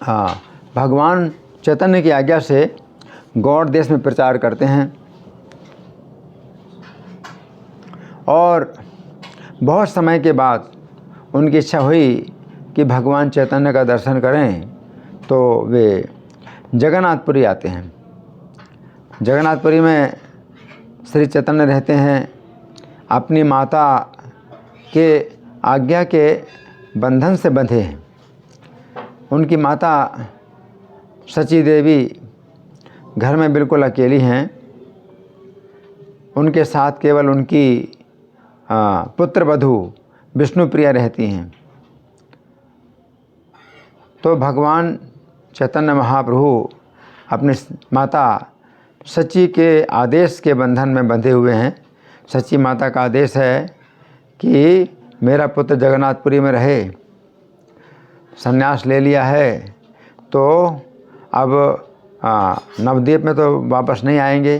भगवान चैतन्य की आज्ञा से गौड़ देश में प्रचार करते हैं और बहुत समय के बाद उनकी इच्छा हुई कि भगवान चैतन्य का दर्शन करें, तो वे जगन्नाथपुरी आते हैं। जगन्नाथपुरी में श्री चैतन्य रहते हैं। अपनी माता के आज्ञा के बंधन से बंधे हैं। उनकी माता सची देवी घर में बिल्कुल अकेली हैं। उनके साथ केवल उनकी पुत्र वधू विष्णुप्रिया रहती हैं। तो भगवान चैतन्य महाप्रभु अपनी माता सची के आदेश के बंधन में बंधे हुए हैं। सची माता का आदेश है कि मेरा पुत्र जगन्नाथपुरी में रहे, संन्यास ले लिया है, तो अब नवद्वीप में तो वापस नहीं आएंगे।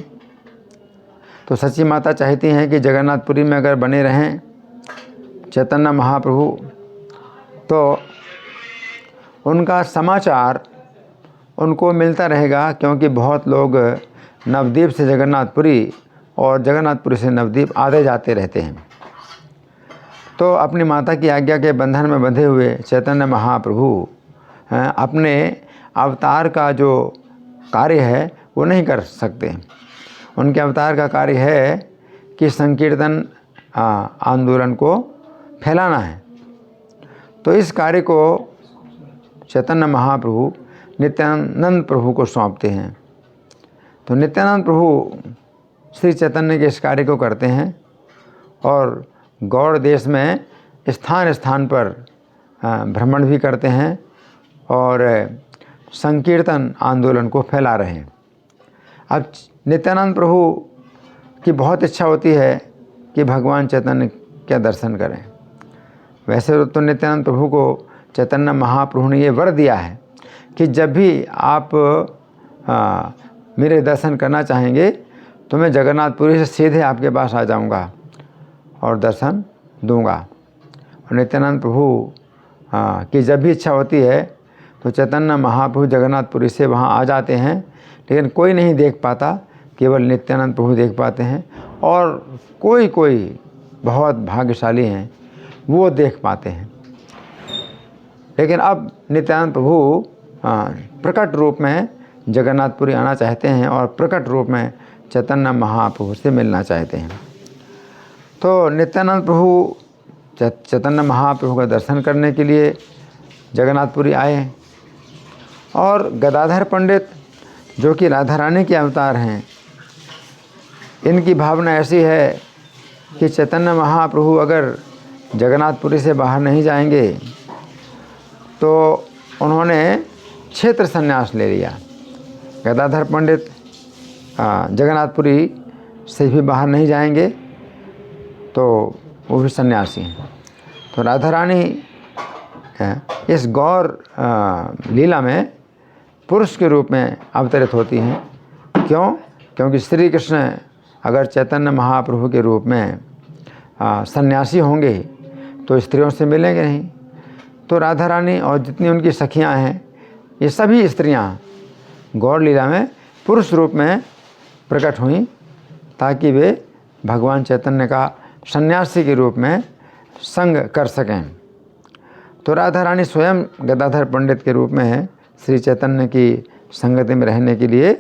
तो सची माता चाहती हैं कि जगन्नाथपुरी में अगर बने रहें चैतन्य महाप्रभु, तो उनका समाचार उनको मिलता रहेगा, क्योंकि बहुत लोग नवद्वीप से जगन्नाथपुरी और जगन्नाथपुरी से नवद्वीप आते जाते रहते हैं। तो अपनी माता की आज्ञा के बंधन में बंधे हुए चैतन्य महाप्रभु अपने अवतार का जो कार्य है वो नहीं कर सकते। उनके अवतार का कार्य है कि संकीर्तन आंदोलन को फैलाना है। तो इस कार्य को चैतन्य महाप्रभु नित्यानंद प्रभु को सौंपते हैं। तो नित्यानंद प्रभु श्री चैतन्य के इस कार्य को करते हैं और गौड़ देश में स्थान स्थान पर भ्रमण भी करते हैं और संकीर्तन आंदोलन को फैला रहे हैं। अब नित्यानंद प्रभु की बहुत इच्छा होती है कि भगवान चैतन्य का दर्शन करें। वैसे तो नित्यानंद प्रभु को चैतन्य महाप्रभु ने ये वर दिया है कि जब भी आप मेरे दर्शन करना चाहेंगे तो मैं जगन्नाथपुरी से सीधे आपके पास आ जाऊंगा और दर्शन दूंगा। और नित्यानंद प्रभु की जब भी इच्छा होती है तो चैतन्य महाप्रभु जगन्नाथपुरी से वहाँ आ जाते हैं, लेकिन कोई नहीं देख पाता, केवल नित्यानंद प्रभु देख पाते हैं और कोई कोई बहुत भाग्यशाली हैं वो देख पाते हैं। लेकिन अब नित्यानंद प्रभु प्रकट रूप में जगन्नाथपुरी आना चाहते हैं और प्रकट रूप में चैतन्य महाप्रभु से मिलना चाहते हैं। तो नित्यानंद प्रभु चैतन्य महाप्रभु का दर्शन करने के लिए जगन्नाथपुरी आए और गदाधर पंडित जो कि राधा रानी के अवतार हैं, इनकी भावना ऐसी है कि चैतन्य महाप्रभु अगर जगन्नाथपुरी से बाहर नहीं जाएंगे तो उन्होंने क्षेत्र संन्यास ले लिया। गदाधर पंडित जगन्नाथपुरी से भी बाहर नहीं जाएंगे तो वो भी सन्यासी हैं। तो राधा रानी इस गौर लीला में पुरुष के रूप में अवतरित होती हैं। क्यों? क्योंकि श्री कृष्ण अगर चैतन्य महाप्रभु के रूप में सन्यासी होंगे तो स्त्रियों से मिलेंगे नहीं। तो राधा रानी और जितनी उनकी सखियां हैं, ये सभी स्त्रियां गौर लीला में पुरुष रूप में प्रकट हुई ताकि वे भगवान चैतन्य का सन्यासी के रूप में संग कर सकें। तो राधा रानी स्वयं गदाधर पंडित के रूप में श्री चैतन्य की संगति में रहने के लिए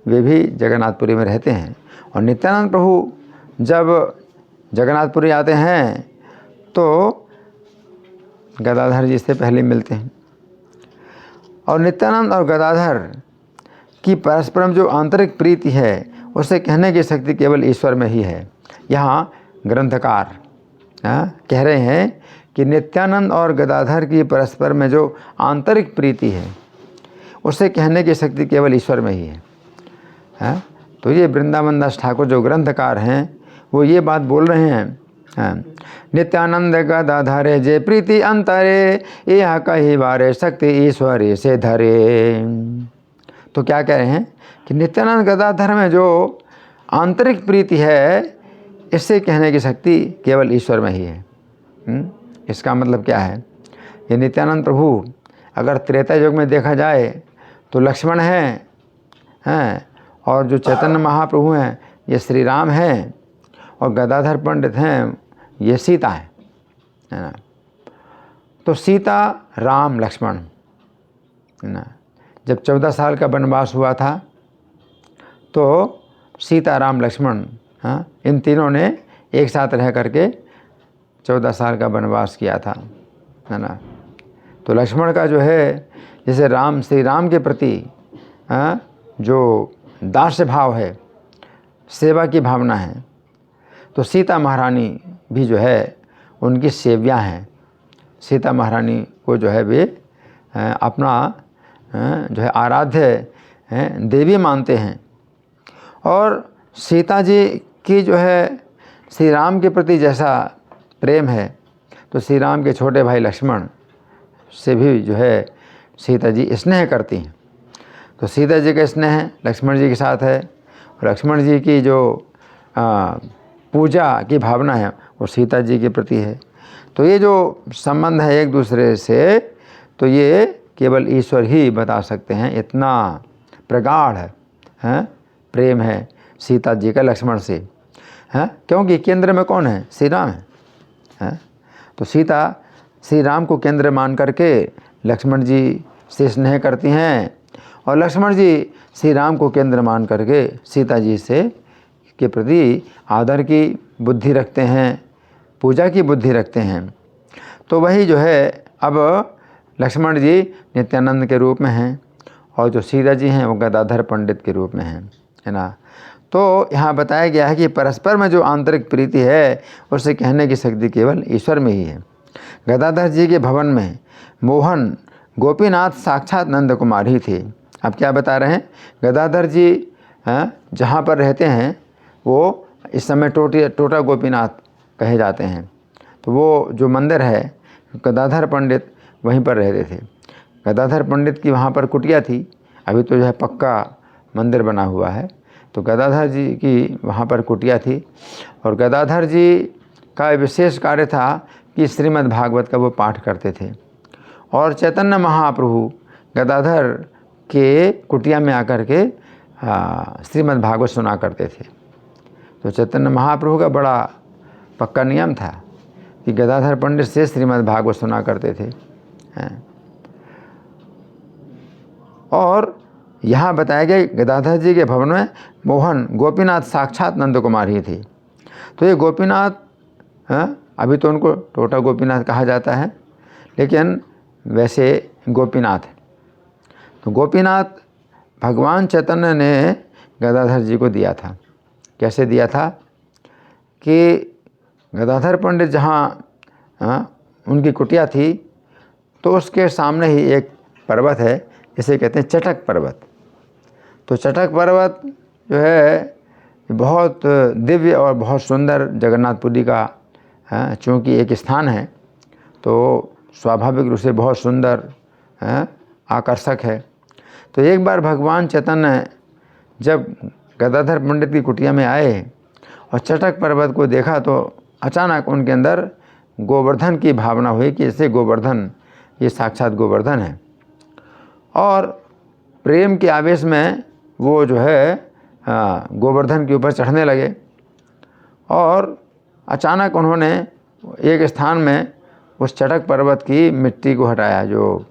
वे भी जगन्नाथपुरी में रहते हैं। और नित्यानंद प्रभु जब जगन्नाथपुरी आते हैं तो गदाधर जी से पहले मिलते हैं। और नित्यानंद और गदाधर की परस्परम जो आंतरिक प्रीति है उसे कहने की शक्ति केवल ईश्वर में ही है। यहाँ ग्रंथकार कह रहे हैं कि नित्यानंद और गदाधर की परस्पर में जो आंतरिक प्रीति है उसे कहने की शक्ति केवल ईश्वर में ही है। तो ये वृंदावन दास ठाकुर जो ग्रंथकार हैं वो ये बात बोल रहे हैं, नित्यानंद गदाधरे जे प्रीति अंतरे यह कही बारे शक्ति ईश्वरी से धरे। तो क्या कह रहे हैं कि नित्यानंद गदाधर में जो आंतरिक प्रीति है इससे कहने की शक्ति केवल ईश्वर में ही है। इसका मतलब क्या है? ये नित्यानंद प्रभु अगर त्रेता युग में देखा जाए तो लक्ष्मण हैं, और जो चैतन्य महाप्रभु हैं ये श्री राम हैं, और गदाधर पंडित हैं ये सीता है ना। तो सीता राम लक्ष्मण है ना। जब 14 साल का वनवास हुआ था तो सीता राम लक्ष्मण, इन तीनों ने एक साथ रह करके 14 साल का वनवास किया था, है ना। तो लक्ष्मण का जो है, जैसे राम श्री राम के प्रति जो दास्य भाव है, सेवा की भावना है, तो सीता महारानी भी जो है उनकी सेव्या हैं। सीता महारानी को जो है वे अपना जो है आराध्य देवी मानते हैं। और सीता जी की जो है श्री राम के प्रति जैसा प्रेम है, तो श्री राम के छोटे भाई लक्ष्मण से भी जो है सीता जी स्नेह करती हैं। तो सीता जी का स्नेह लक्ष्मण जी के साथ है, और लक्ष्मण जी की जो पूजा की भावना है वो सीता जी के प्रति है। तो ये जो संबंध है एक दूसरे से, तो ये केवल ईश्वर ही बता सकते हैं। इतना प्रगाढ़ है प्रेम है सीता जी का लक्ष्मण से, क्योंकि केंद्र में कौन है? श्री राम है। तो सीता श्री राम को केंद्र मान करके लक्ष्मण जी से स्नेह करती हैं, और लक्ष्मण जी श्री राम को केंद्र मान करके सीता जी से के प्रति आदर की बुद्धि रखते हैं, पूजा की बुद्धि रखते हैं। तो वही जो है अब लक्ष्मण जी नित्यानंद के रूप में हैं, और जो सीता जी हैं वो गदाधर पंडित के रूप में हैं, है ना। तो यहाँ बताया गया है कि परस्पर में जो आंतरिक प्रीति है उसे कहने की शक्ति केवल ईश्वर में ही है। गदाधर जी के भवन में मोहन गोपीनाथ साक्षात नंद कुमार ही थे। अब क्या बता रहे हैं? गदाधर जी जहाँ पर रहते हैं वो इस समय टोटा गोपीनाथ कहे जाते हैं। तो वो जो मंदिर है गदाधर पंडित वहीं पर रहते थे। गदाधर पंडित की वहाँ पर कुटिया थी, अभी तो जो है पक्का मंदिर बना हुआ है। तो गदाधर जी की वहाँ पर कुटिया थी, और गदाधर जी का विशेष कार्य था कि श्रीमद् भागवत का वो पाठ करते थे, और चैतन्य महाप्रभु गदाधर के कुटिया में आकर के श्रीमद् भागवत सुना करते थे। तो चैतन्य महाप्रभु का बड़ा पक्का नियम था कि गदाधर पंडित से श्रीमद् भागवत सुना करते थे। और यहाँ बताया गया गदाधर जी के भवन में मोहन गोपीनाथ साक्षात नंद कुमार ही थे। तो ये गोपीनाथ, अभी तो उनको टोटा गोपीनाथ कहा जाता है, लेकिन वैसे गोपीनाथ। तो गोपीनाथ भगवान चैतन्य ने गदाधर जी को दिया था। कैसे दिया था कि गदाधर पंडित जहाँ उनकी कुटिया थी, तो उसके सामने ही एक पर्वत है जिसे कहते हैं चटक पर्वत। तो चटक पर्वत जो है बहुत दिव्य और बहुत सुंदर जगन्नाथपुरी का चूँकि एक स्थान है, तो स्वाभाविक रूप से बहुत सुंदर आकर्षक है। तो एक बार भगवान चैतन्य जब गदाधर पंडित की कुटिया में आए और चटक पर्वत को देखा, तो अचानक उनके अंदर गोवर्धन की भावना हुई कि जैसे गोवर्धन, ये साक्षात गोवर्धन है। और प्रेम के आवेश में वो जो है गोवर्धन के ऊपर चढ़ने लगे, और अचानक उन्होंने एक स्थान में उस चटक पर्वत की मिट्टी को हटाया, जो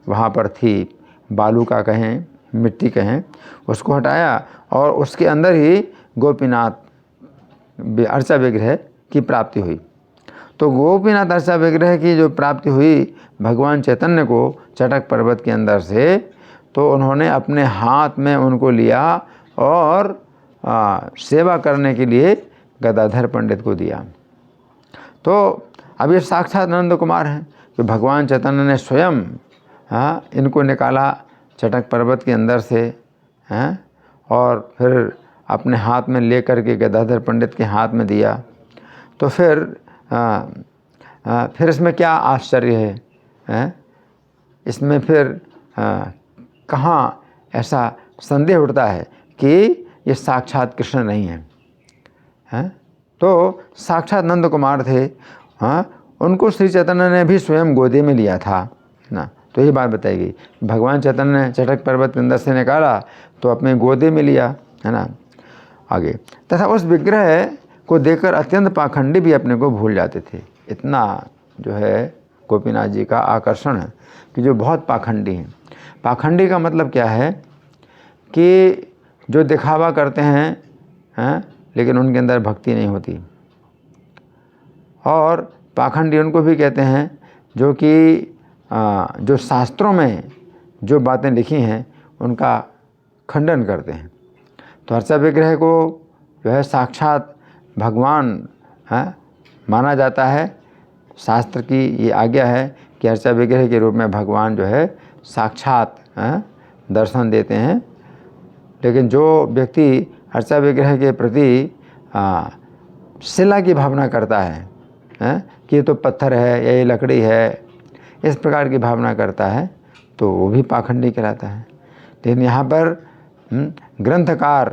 वहाँ पर थी, बालू का कहें, मिट्टी कहें, उसको हटाया, और उसके अंदर ही गोपीनाथ अर्चा विग्रह की प्राप्ति हुई। तो गोपीनाथ अर्चा विग्रह की जो प्राप्ति हुई भगवान चैतन्य को चटक पर्वत के अंदर से, तो उन्होंने अपने हाथ में उनको लिया और सेवा करने के लिए गदाधर पंडित को दिया। तो अब ये साक्षात नंद कुमार हैं, तो भगवान चैतन्य ने स्वयं इनको निकाला चटक पर्वत के अंदर से, और फिर अपने हाथ में ले करके गदाधर पंडित के हाथ में दिया। तो फिर इसमें क्या आश्चर्य है? इसमें फिर कहाँ ऐसा संदेह उठता है कि ये साक्षात कृष्ण नहीं है? तो साक्षात नंद कुमार थे। उनको श्री चैतन्य ने भी स्वयं गोदी में लिया था ना, तो ये बात बताई गई। भगवान चैतन्य ने चटक पर्वत के अंदर से निकाला तो अपने गोदे में लिया, है ना। आगे, तथा उस विग्रह को देखकर अत्यंत पाखंडी भी अपने को भूल जाते थे। इतना जो है गोपीनाथ जी का आकर्षण है कि जो बहुत पाखंडी हैं। पाखंडी का मतलब क्या है कि जो दिखावा करते हैं लेकिन उनके अंदर भक्ति नहीं होती। और पाखंडी उनको भी कहते हैं जो कि जो शास्त्रों में जो बातें लिखी हैं उनका खंडन करते हैं। तो अर्चा विग्रह को जो है साक्षात भगवान माना जाता है। शास्त्र की ये आज्ञा है कि अर्चा विग्रह के रूप में भगवान जो है साक्षात दर्शन देते हैं। लेकिन जो व्यक्ति अर्चा विग्रह के प्रति शिला की भावना करता है कि ये तो पत्थर है या ये लकड़ी है, इस प्रकार की भावना करता है, तो वो भी पाखंडी कहलाता है। लेकिन यहाँ पर ग्रंथकार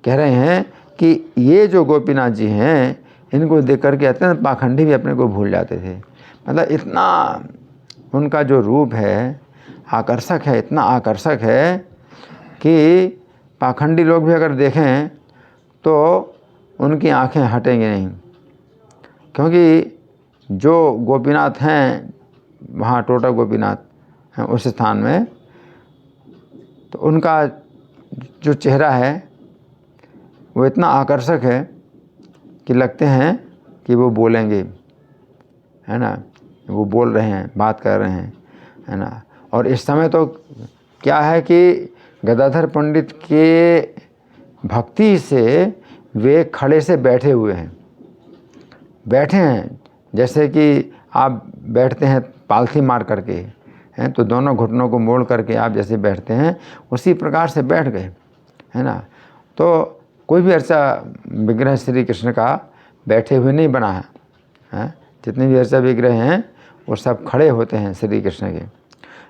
कह रहे हैं कि ये जो गोपीनाथ जी हैं इनको देख करके अत्यंत पाखंडी भी अपने को भूल जाते थे। मतलब इतना उनका जो रूप है आकर्षक है, इतना आकर्षक है कि पाखंडी लोग भी अगर देखें तो उनकी आंखें हटेंगी नहीं। क्योंकि जो गोपीनाथ हैं वहाँ टोटा गोपीनाथ हैं उस स्थान में, तो उनका जो चेहरा है वो इतना आकर्षक है कि लगते हैं कि वो बोलेंगे, है ना, वो बोल रहे हैं, बात कर रहे हैं, है ना। और इस समय तो क्या है कि गदाधर पंडित के भक्ति से वे खड़े से बैठे हुए हैं, बैठे हैं जैसे कि आप बैठते हैं पालथी मार करके, हैं तो दोनों घुटनों को मोड़ करके आप जैसे बैठते हैं उसी प्रकार से बैठ गए, है ना। तो कोई भी अर्चा विग्रह श्री कृष्ण का बैठे हुए नहीं बना है, जितने भी अर्चा विग्रह हैं वो सब खड़े होते हैं श्री कृष्ण के।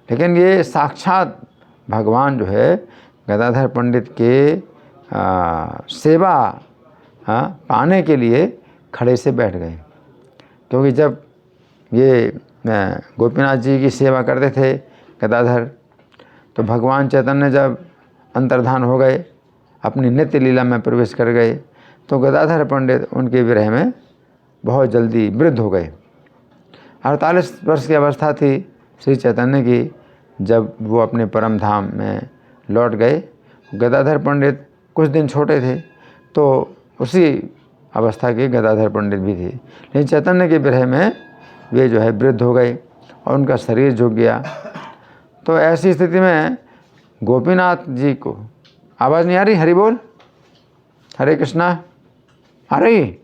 लेकिन ये साक्षात भगवान जो है गदाधर पंडित के सेवा पाने के लिए खड़े से बैठ गए। क्योंकि जब ये गोपीनाथ जी की सेवा करते थे गदाधर, तो भगवान चैतन्य जब अंतर्धान हो गए, अपनी नित्य लीला में प्रवेश कर गए, तो गदाधर पंडित उनके विरह में बहुत जल्दी वृद्ध हो गए। 48 वर्ष की अवस्था थी श्री चैतन्य की जब वो अपने परम धाम में लौट गए। गदाधर पंडित कुछ दिन छोटे थे, तो उसी अवस्था के गदाधर पंडित भी थे। लेकिन चैतन्य के विरह में वे जो है वृद्ध हो गए और उनका शरीर झुक गया। तो ऐसी स्थिति में गोपीनाथ जी को आवाज़ नहीं आ रही, हरि बोल, हरे कृष्णा, आ रही,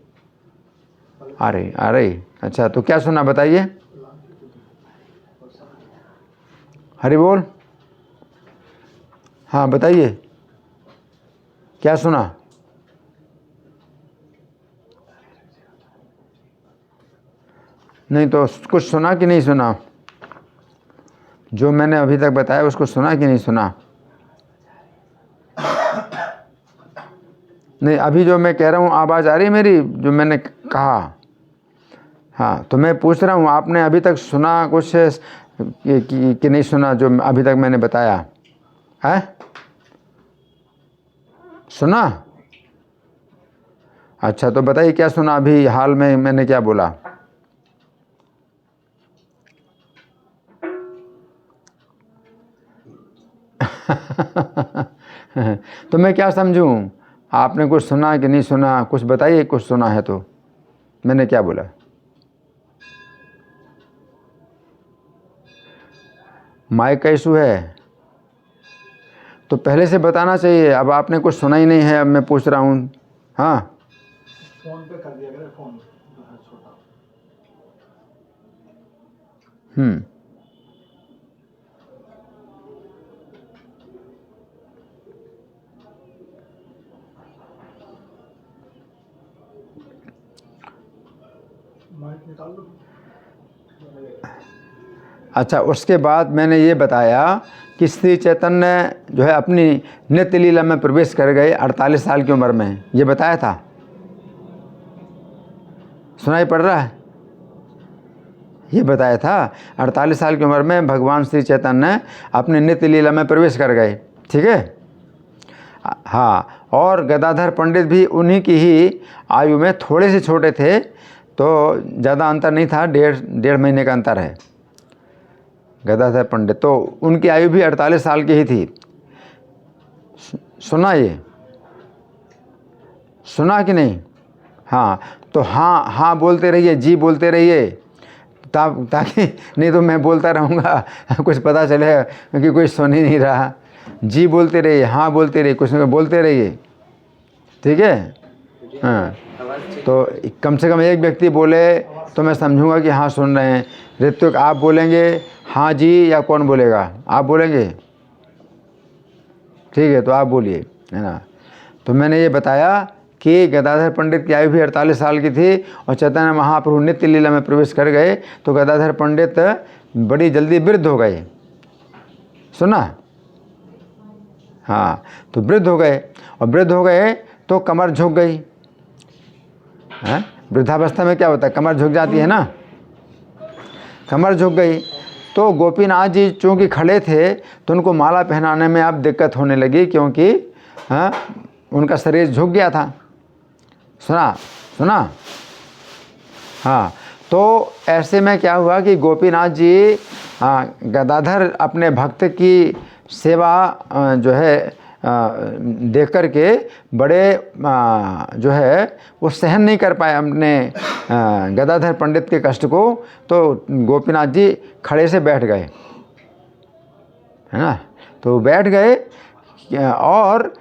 आ रही, आ रही। अच्छा, तो क्या सुना बताइए, हरि बोल, हाँ बताइए क्या सुना। नहीं तो कुछ सुना कि नहीं सुना? जो मैंने अभी तक बताया उसको सुना कि नहीं सुना? नहीं, अभी जो मैं कह रहा हूँ आवाज़ आ रही है मेरी, जो मैंने कहा? हाँ, तो मैं पूछ रहा हूँ आपने अभी तक सुना कुछ कि नहीं सुना जो अभी तक मैंने बताया है? सुना? अच्छा, तो बताइए क्या सुना अभी हाल में मैंने क्या बोला? तो मैं क्या समझूं? आपने कुछ सुना कि नहीं सुना, कुछ बताइए, कुछ सुना है तो मैंने क्या बोला? माइक का इशू है तो पहले से बताना चाहिए। अब आपने कुछ सुना ही नहीं है, अब मैं पूछ रहा हूँ। हाँ, फोन पे कर दिया करें, फोन जो है छोटा। माइक निकाल लो। अच्छा, उसके बाद मैंने ये बताया कि श्री चैतन्य जो है अपनी नित्य लीला में प्रवेश कर गए 48 साल की उम्र में, ये बताया था। सुनाई पड़ रहा है? ये बताया था। 48 साल की उम्र में भगवान श्री चैतन्य अपने नित्य लीला में प्रवेश कर गए, ठीक है। हाँ, और गदाधर पंडित भी उन्हीं की ही आयु में थोड़े से छोटे थे, तो ज़्यादा अंतर नहीं था, डेढ़ महीने का अंतर है। गदाधर पंडित तो उनकी आयु भी 48 साल की ही थी। सुना ये, सुना कि नहीं? हाँ, तो हाँ हाँ बोलते रहिए, जी बोलते रहिए, ताकि नहीं तो मैं बोलता रहूँगा, कुछ पता चले कि कोई सुन ही नहीं रहा। जी बोलते रहिए, हाँ बोलते रहिए, कुछ ना कुछ बोलते रहिए, ठीक है। हाँ, तो कम से कम एक व्यक्ति बोले तो मैं समझूंगा कि हाँ सुन रहे हैं। ऋत्विक आप बोलेंगे हाँ जी, या कौन बोलेगा? आप बोलेंगे, ठीक है, तो आप बोलिए, है ना। तो मैंने ये बताया कि गदाधर पंडित की आयु भी 48 साल की थी और चैतन्य महाप्रभु नित्य लीला में प्रवेश कर गए तो गदाधर पंडित बड़ी जल्दी वृद्ध हो गए। सुना? हाँ, तो वृद्ध हो गए, और वृद्ध हो गए तो कमर झुक गई। हैं, वृद्धावस्था में क्या होता है, कमर झुक जाती है ना, कमर झुक गई। तो गोपीनाथ जी चूँकि खड़े थे तो उनको माला पहनाने में अब दिक्कत होने लगी, क्योंकि हाँ उनका शरीर झुक गया था। सुना? सुना? हाँ, तो ऐसे में क्या हुआ कि गोपीनाथ जी गदाधर अपने भक्त की सेवा जो है देख कर के बड़े जो है वो सहन नहीं कर पाए अपने गदाधर पंडित के कष्ट को, तो गोपीनाथ जी खड़े से बैठ गए, है ना। तो बैठ गए और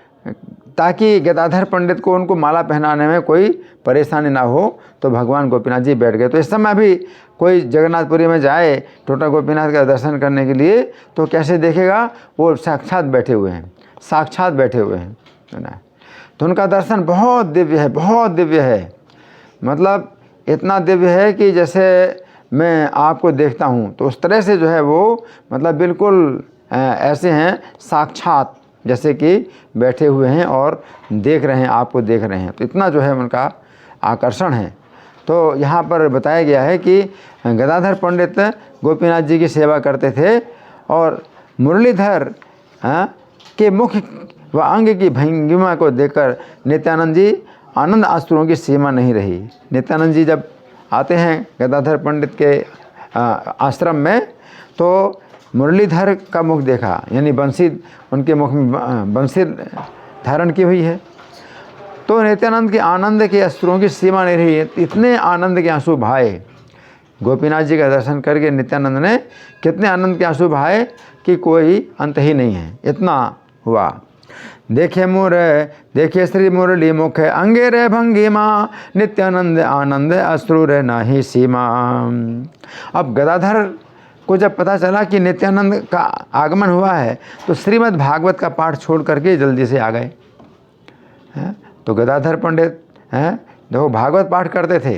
ताकि गदाधर पंडित को उनको माला पहनाने में कोई परेशानी ना हो, तो भगवान गोपीनाथ जी बैठ गए। तो इस समय भी कोई जगन्नाथपुरी में जाए टोटा गोपीनाथ का दर्शन करने के लिए तो कैसे देखेगा, वो साक्षात बैठे हुए हैं, साक्षात बैठे हुए हैं, है ना। तो उनका दर्शन बहुत दिव्य है, बहुत दिव्य है, मतलब इतना दिव्य है कि जैसे मैं आपको देखता हूँ तो उस तरह से जो है वो मतलब बिल्कुल ऐसे हैं साक्षात, जैसे कि बैठे हुए हैं और देख रहे हैं, आपको देख रहे हैं। तो इतना जो है उनका आकर्षण है। तो यहाँ पर बताया गया है कि गदाधर पंडित गोपीनाथ जी की सेवा करते थे और मुरलीधर के मुख व अंग की भंगिमा को देखकर नित्यानंद जी आनंद अश्रुओं की सीमा नहीं रही। नित्यानंद जी जब आते हैं गदाधर पंडित के आश्रम में तो मुरलीधर का मुख देखा, यानी बंसी उनके मुख में बंसी धारण की हुई है, तो नित्यानंद के आनंद के अश्रुओं की सीमा नहीं रही है। इतने आनंद के आंसू बहाए गोपीनाथ जी का दर्शन करके नित्यानंद ने, कितने आनंद के आंसू बहाए कि कोई अंत ही नहीं है, इतना हुआ। देखिए श्री मुरली मुख अंगे रे भंगिमा, नित्यानंद आनंद अश्रु रे नाही सीमा। अब गदाधर को जब पता चला कि नित्यानंद का आगमन हुआ है तो श्रीमद् भागवत का पाठ छोड़ करके जल्दी से आ गए। तो गदाधर पंडित हैं देखो भागवत पाठ करते थे,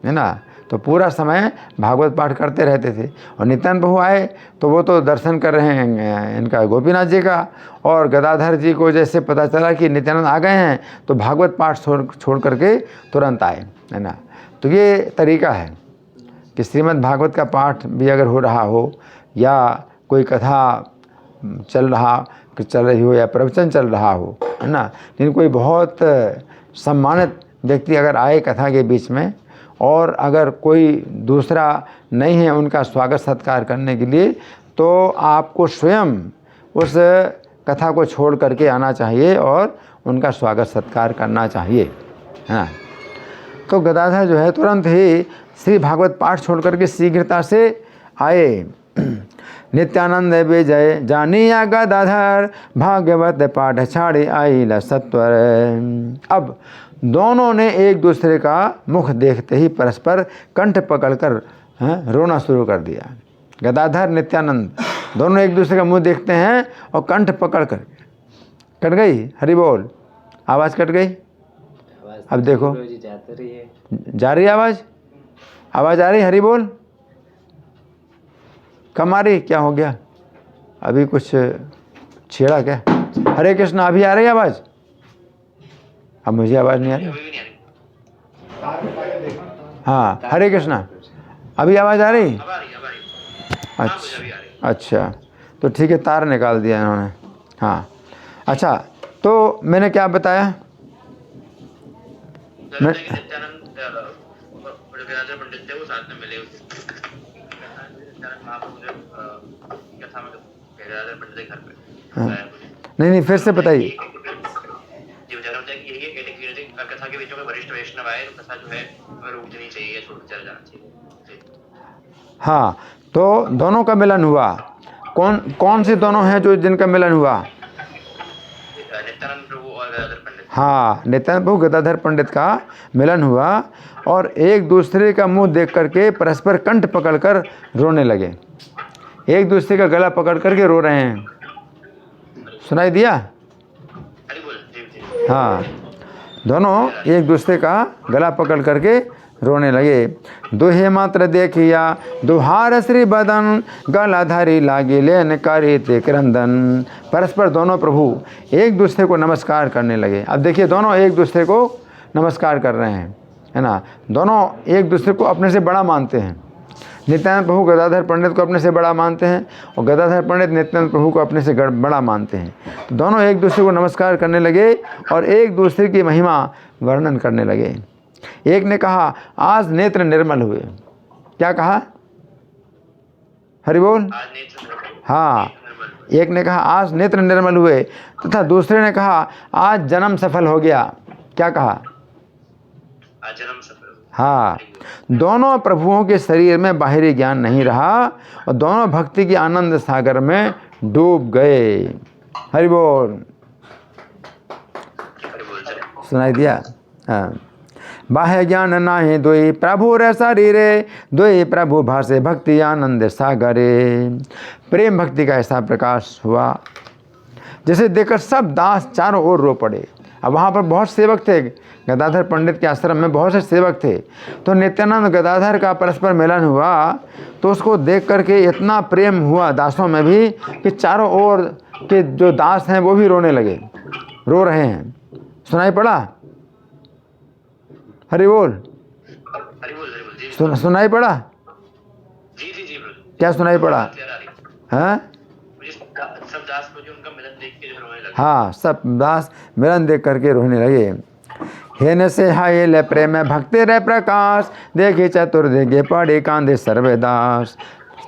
है ना, तो पूरा समय भागवत पाठ करते रहते थे। और नित्यानंद प्रभु आए तो वो तो दर्शन कर रहे हैं इनका गोपीनाथ जी का, और गदाधर जी को जैसे पता चला कि नित्यानंद आ गए हैं तो भागवत पाठ छोड़ करके तुरंत आए, है ना। तो ये तरीका है कि श्रीमद् भागवत का पाठ भी अगर हो रहा हो या कोई कथा चल रही हो या प्रवचन चल रहा हो, है ना, लेकिन कोई बहुत सम्मानित व्यक्ति अगर आए कथा के बीच में और अगर कोई दूसरा नहीं है उनका स्वागत सत्कार करने के लिए, तो आपको स्वयं उस कथा को छोड़ करके आना चाहिए और उनका स्वागत सत्कार करना चाहिए, है ना। तो गदाधर जो है तुरंत ही श्री भागवत पाठ छोड़ करके शीघ्रता से आए। नित्यानंद विजय जानिया गदाधर, भागवत पाठ छाड़ी आइला सत्वर। अब दोनों ने एक दूसरे का मुख देखते ही परस्पर कंठ पकड़कर रोना शुरू कर दिया। गदाधर नित्यानंद दोनों एक दूसरे का मुंह देखते हैं और कंठ पकड़कर, कट गई, हरि बोल, आवाज़ कट गई। अब देखो जा रही आवाज़ आ रही, हरि बोल कम आ रही, क्या हो गया, अभी कुछ छेड़ा क्या? हरे कृष्ण, अभी आ रही आवाज़? अब मुझे आवाज़ नहीं आ रही। हाँ, हरे कृष्णा, अभी आवाज़ आ रही? अब आ रही हाँ मुझे अभी आ रही। अच्छा, तो ठीक है, तार निकाल दिया इन्होंने। हाँ, अच्छा, तो मैंने क्या बताया? मैं नित्यानंद गदाधर पंडित थे, वो साथ में मिले। नित्यानंद महाप्रभु जो कथा में गदाधर पंडित के घर पे हाँ, आया मुझे। नहीं फिर से बताइए। जी मुझे लगता है कि यही कथा के बीचों में वरिष्ठ वैष्णव आए, तो कथा जो है हमें रोक देनी चाहिए या छोड़ चला जाना चाहिए। हाँ, तो दोनों का मिलन हुआ। कौन कौन से दोनों हैं जो जिनका मिलन हुआ? नित्यानंद प्रभु और गदाधर पंडित। हाँ, नित्यानंद प्रभु गदाधर पंडित का मिलन हुआ और एक दूसरे का मुंह देख करके परस्पर कंठ पकड़कर रोने लगे। एक दूसरे का गला पकड़ करके रो रहे हैं। सुनाई दिया? हरि बोल। जी जी। हाँ, दोनों एक दूसरे का गला पकड़ करके रोने लगे। दुहे मात्र देखिया दुहार श्री बदन, गलाधारी लागी लेन करी ते क्रंदन। परस्पर दोनों प्रभु एक दूसरे को नमस्कार करने लगे। अब देखिए, दोनों एक दूसरे को नमस्कार कर रहे हैं, है ना। दोनों एक दूसरे को अपने से बड़ा मानते हैं। नित्यानंद प्रभु गदाधर पंडित को अपने से बड़ा मानते हैं और गदाधर पंडित नित्यानंद प्रभु को अपने से बड़ा मानते हैं। तो दोनों एक दूसरे को नमस्कार करने लगे और एक दूसरे की महिमा वर्णन करने लगे। एक ने कहा, आज नेत्र निर्मल हुए। क्या कहा? हरि बोल। हाँ, एक ने कहा आज नेत्र निर्मल हुए, तथा दूसरे ने कहा आज जन्म सफल हो गया। क्या कहा? आज जन्म सफल। हाँ, दोनों प्रभुओं के शरीर में बाहरी ज्ञान नहीं रहा और दोनों भक्ति के आनंद सागर में डूब गए। हरि बोल। सुनाई दिया? हाँ। बाह्य ज्ञान नाहि दुई प्रभु रे शरीरे, दुई प्रभु भाषे भक्ति आनंद सागरे। प्रेम भक्ति का ऐसा प्रकाश हुआ जैसे देखकर सब दास चारों ओर रो पड़े। अब वहाँ पर बहुत सेवक थे, गदाधर पंडित के आश्रम में बहुत से सेवक थे। तो नित्यानंद गदाधर का परस्पर मिलन हुआ तो उसको देख करके इतना प्रेम हुआ दासों में भी कि चारों ओर के जो दास हैं वो भी रोने लगे, रो रहे हैं। सुनाई पड़ा? हरि बोल। सुनाई पड़ा? जी जी जी। क्या सुनाई पड़ा? हाँ, सब दास को जो उनका मिलन देख के रोने लगे। हाँ, सब दास मिलन देख करके रोने लगे। हेन से हाय ले प्रेम भक्ति रे प्रकाश, देखे चतुर्दिगे पड़े कांधे सर्वेदास।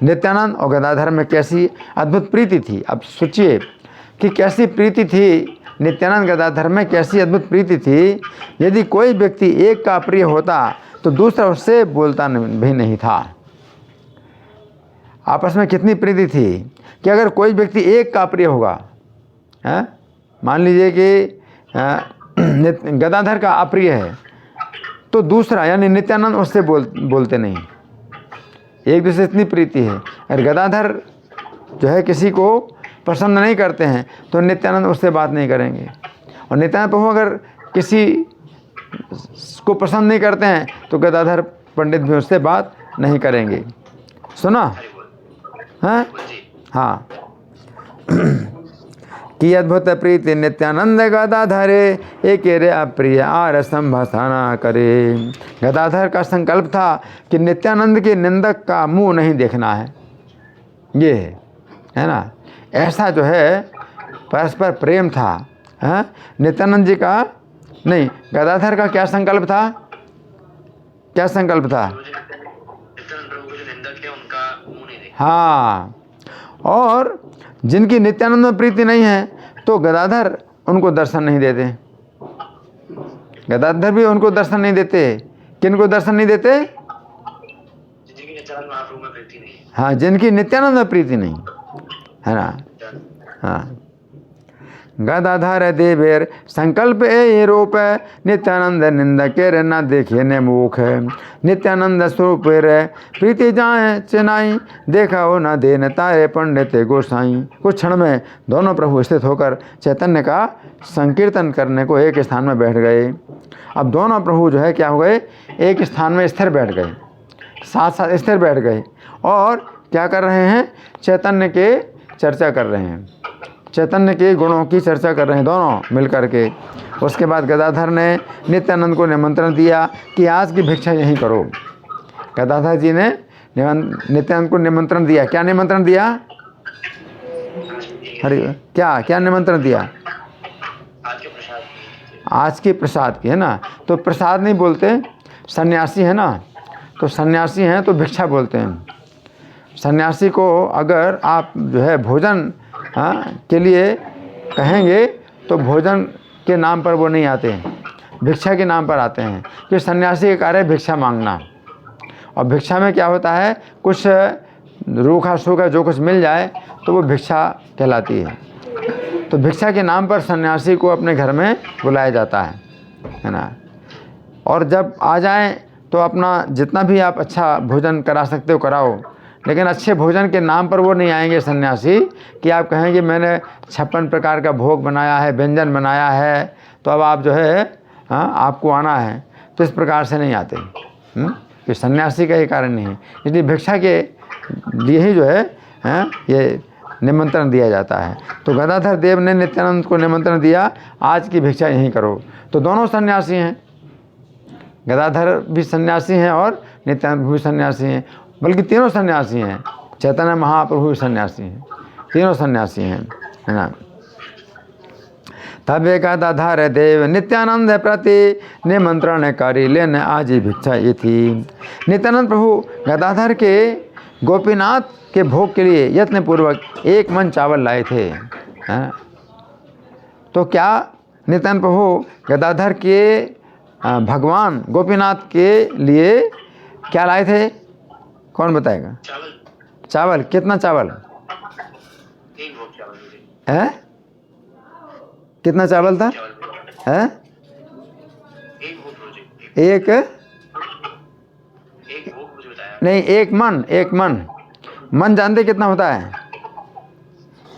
नित्यानंद और गदाधर में कैसी अद्भुत प्रीति थी। अब सोचिए कि कैसी प्रीति थी। नित्यानंद गदाधर में कैसी अद्भुत प्रीति थी। यदि कोई व्यक्ति एक का प्रिय होता तो दूसरा उससे बोलता भी नहीं था। आपस में कितनी प्रीति थी कि अगर कोई व्यक्ति एक का प्रिय होगा, मान लीजिए कि गदाधर का अप्रिय है तो दूसरा यानी नित्यानंद उससे बोलते नहीं। एक दूसरे से इतनी प्रीति है। अगर गदाधर जो है किसी को पसंद नहीं करते हैं तो नित्यानंद उससे बात नहीं करेंगे, और नित्यानंद प्रभु अगर किसी को पसंद नहीं करते हैं तो गदाधर पंडित भी उससे बात नहीं करेंगे। सुना? हाँ हाँ। कि अद्भुत प्रीति नित्यानंद गदाधरे, एक रे अप्रिय आर संभाषणा करे। गदाधर का संकल्प था कि नित्यानंद के निंदक का मुंह नहीं देखना है। ये है ना, ऐसा जो है परस्पर प्रेम था। नित्यानंद जी का नहीं, गदाधर का क्या संकल्प था? क्या संकल्प था? हाँ, और जिनकी नित्यानंद में प्रीति नहीं है तो गदाधर उनको दर्शन नहीं देते। गदाधर भी उनको दर्शन नहीं देते। किनको दर्शन नहीं देते? हाँ, जिनकी नित्यानंद में प्रीति नहीं है ना। हाँ, गदाधर देवेर संकल्प ए रूप, नित्यानंद निंदकेर न देखे ने मुख। नित्यानंद स्वरूप रे प्रीति जाए चेनाई, देखा हो न देन तारे पंडित गोसाई। कुछ क्षण में दोनों प्रभु स्थित होकर चैतन्य का संकीर्तन करने को एक स्थान में बैठ गए। अब दोनों प्रभु जो है क्या हो गए, एक स्थान में स्थिर बैठ गए, साथ साथ स्थिर बैठ गए और क्या कर रहे हैं? चैतन्य के चर्चा कर रहे हैं, चैतन्य के गुणों की चर्चा कर रहे हैं दोनों मिल कर के। उसके बाद गदाधर ने नित्यानंद को निमंत्रण दिया कि आज की भिक्षा यहीं करो। गदाधर जी ने नित्यानंद को निमंत्रण दिया। क्या निमंत्रण दिया? अरे क्या क्या निमंत्रण दिया? आज के प्रसाद की। आज के प्रसाद की, है ना। तो प्रसाद नहीं बोलते, सन्यासी है ना, तो सन्यासी हैं तो भिक्षा बोलते हैं। सन्यासी को अगर आप जो है भोजन के लिए कहेंगे तो भोजन के नाम पर वो नहीं आते हैं, भिक्षा के नाम पर आते हैं। कि सन्यासी का कार्य है भिक्षा मांगना, और भिक्षा में क्या होता है, कुछ रूखा सूखा जो कुछ मिल जाए तो वो भिक्षा कहलाती है। तो भिक्षा के नाम पर सन्यासी को अपने घर में बुलाया जाता है ना। और जब आ जाएं तो अपना जितना भी आप अच्छा भोजन करा सकते हो कराओ, लेकिन अच्छे भोजन के नाम पर वो नहीं आएंगे सन्यासी कि आप कहेंगे मैंने 56 प्रकार का भोग बनाया है, व्यंजन बनाया है, तो अब आप जो है आपको आना है। तो इस प्रकार से नहीं आते, कि सन्यासी का ही कारण नहीं है। इसलिए भिक्षा के लिए ही जो है ये निमंत्रण दिया जाता है। तो गदाधर देव ने नित्यानंद को निमंत्रण दिया, आज की भिक्षा यहीं करो। तो दोनों सन्यासी हैं, गदाधर भी सन्यासी हैं और नित्यानंद भी सन्यासी हैं, बल्कि तीनों सन्यासी हैं। चैतन्य महाप्रभु भी सन्यासी हैं, तीनों सन्यासी हैं, है ना। तब गदाधर देव नित्यानंद प्रति निमंत्रण करी लेन आज भिक्षा ये थी। नित्यानंद प्रभु गदाधर के गोपीनाथ के भोग के लिए यत्न पूर्वक 1 मन चावल लाए थे। तो क्या नित्यानंद प्रभु गदाधर के भगवान गोपीनाथ के लिए क्या लाए थे? कौन बताएगा? चावल कितना चावल 1 भोग चावल है? कितना चावल था? है 1 भोग मुझे, एक 1 भोग मुझे बताया नहीं, 1 मन। 1 मन, मन जानते कितना होता है?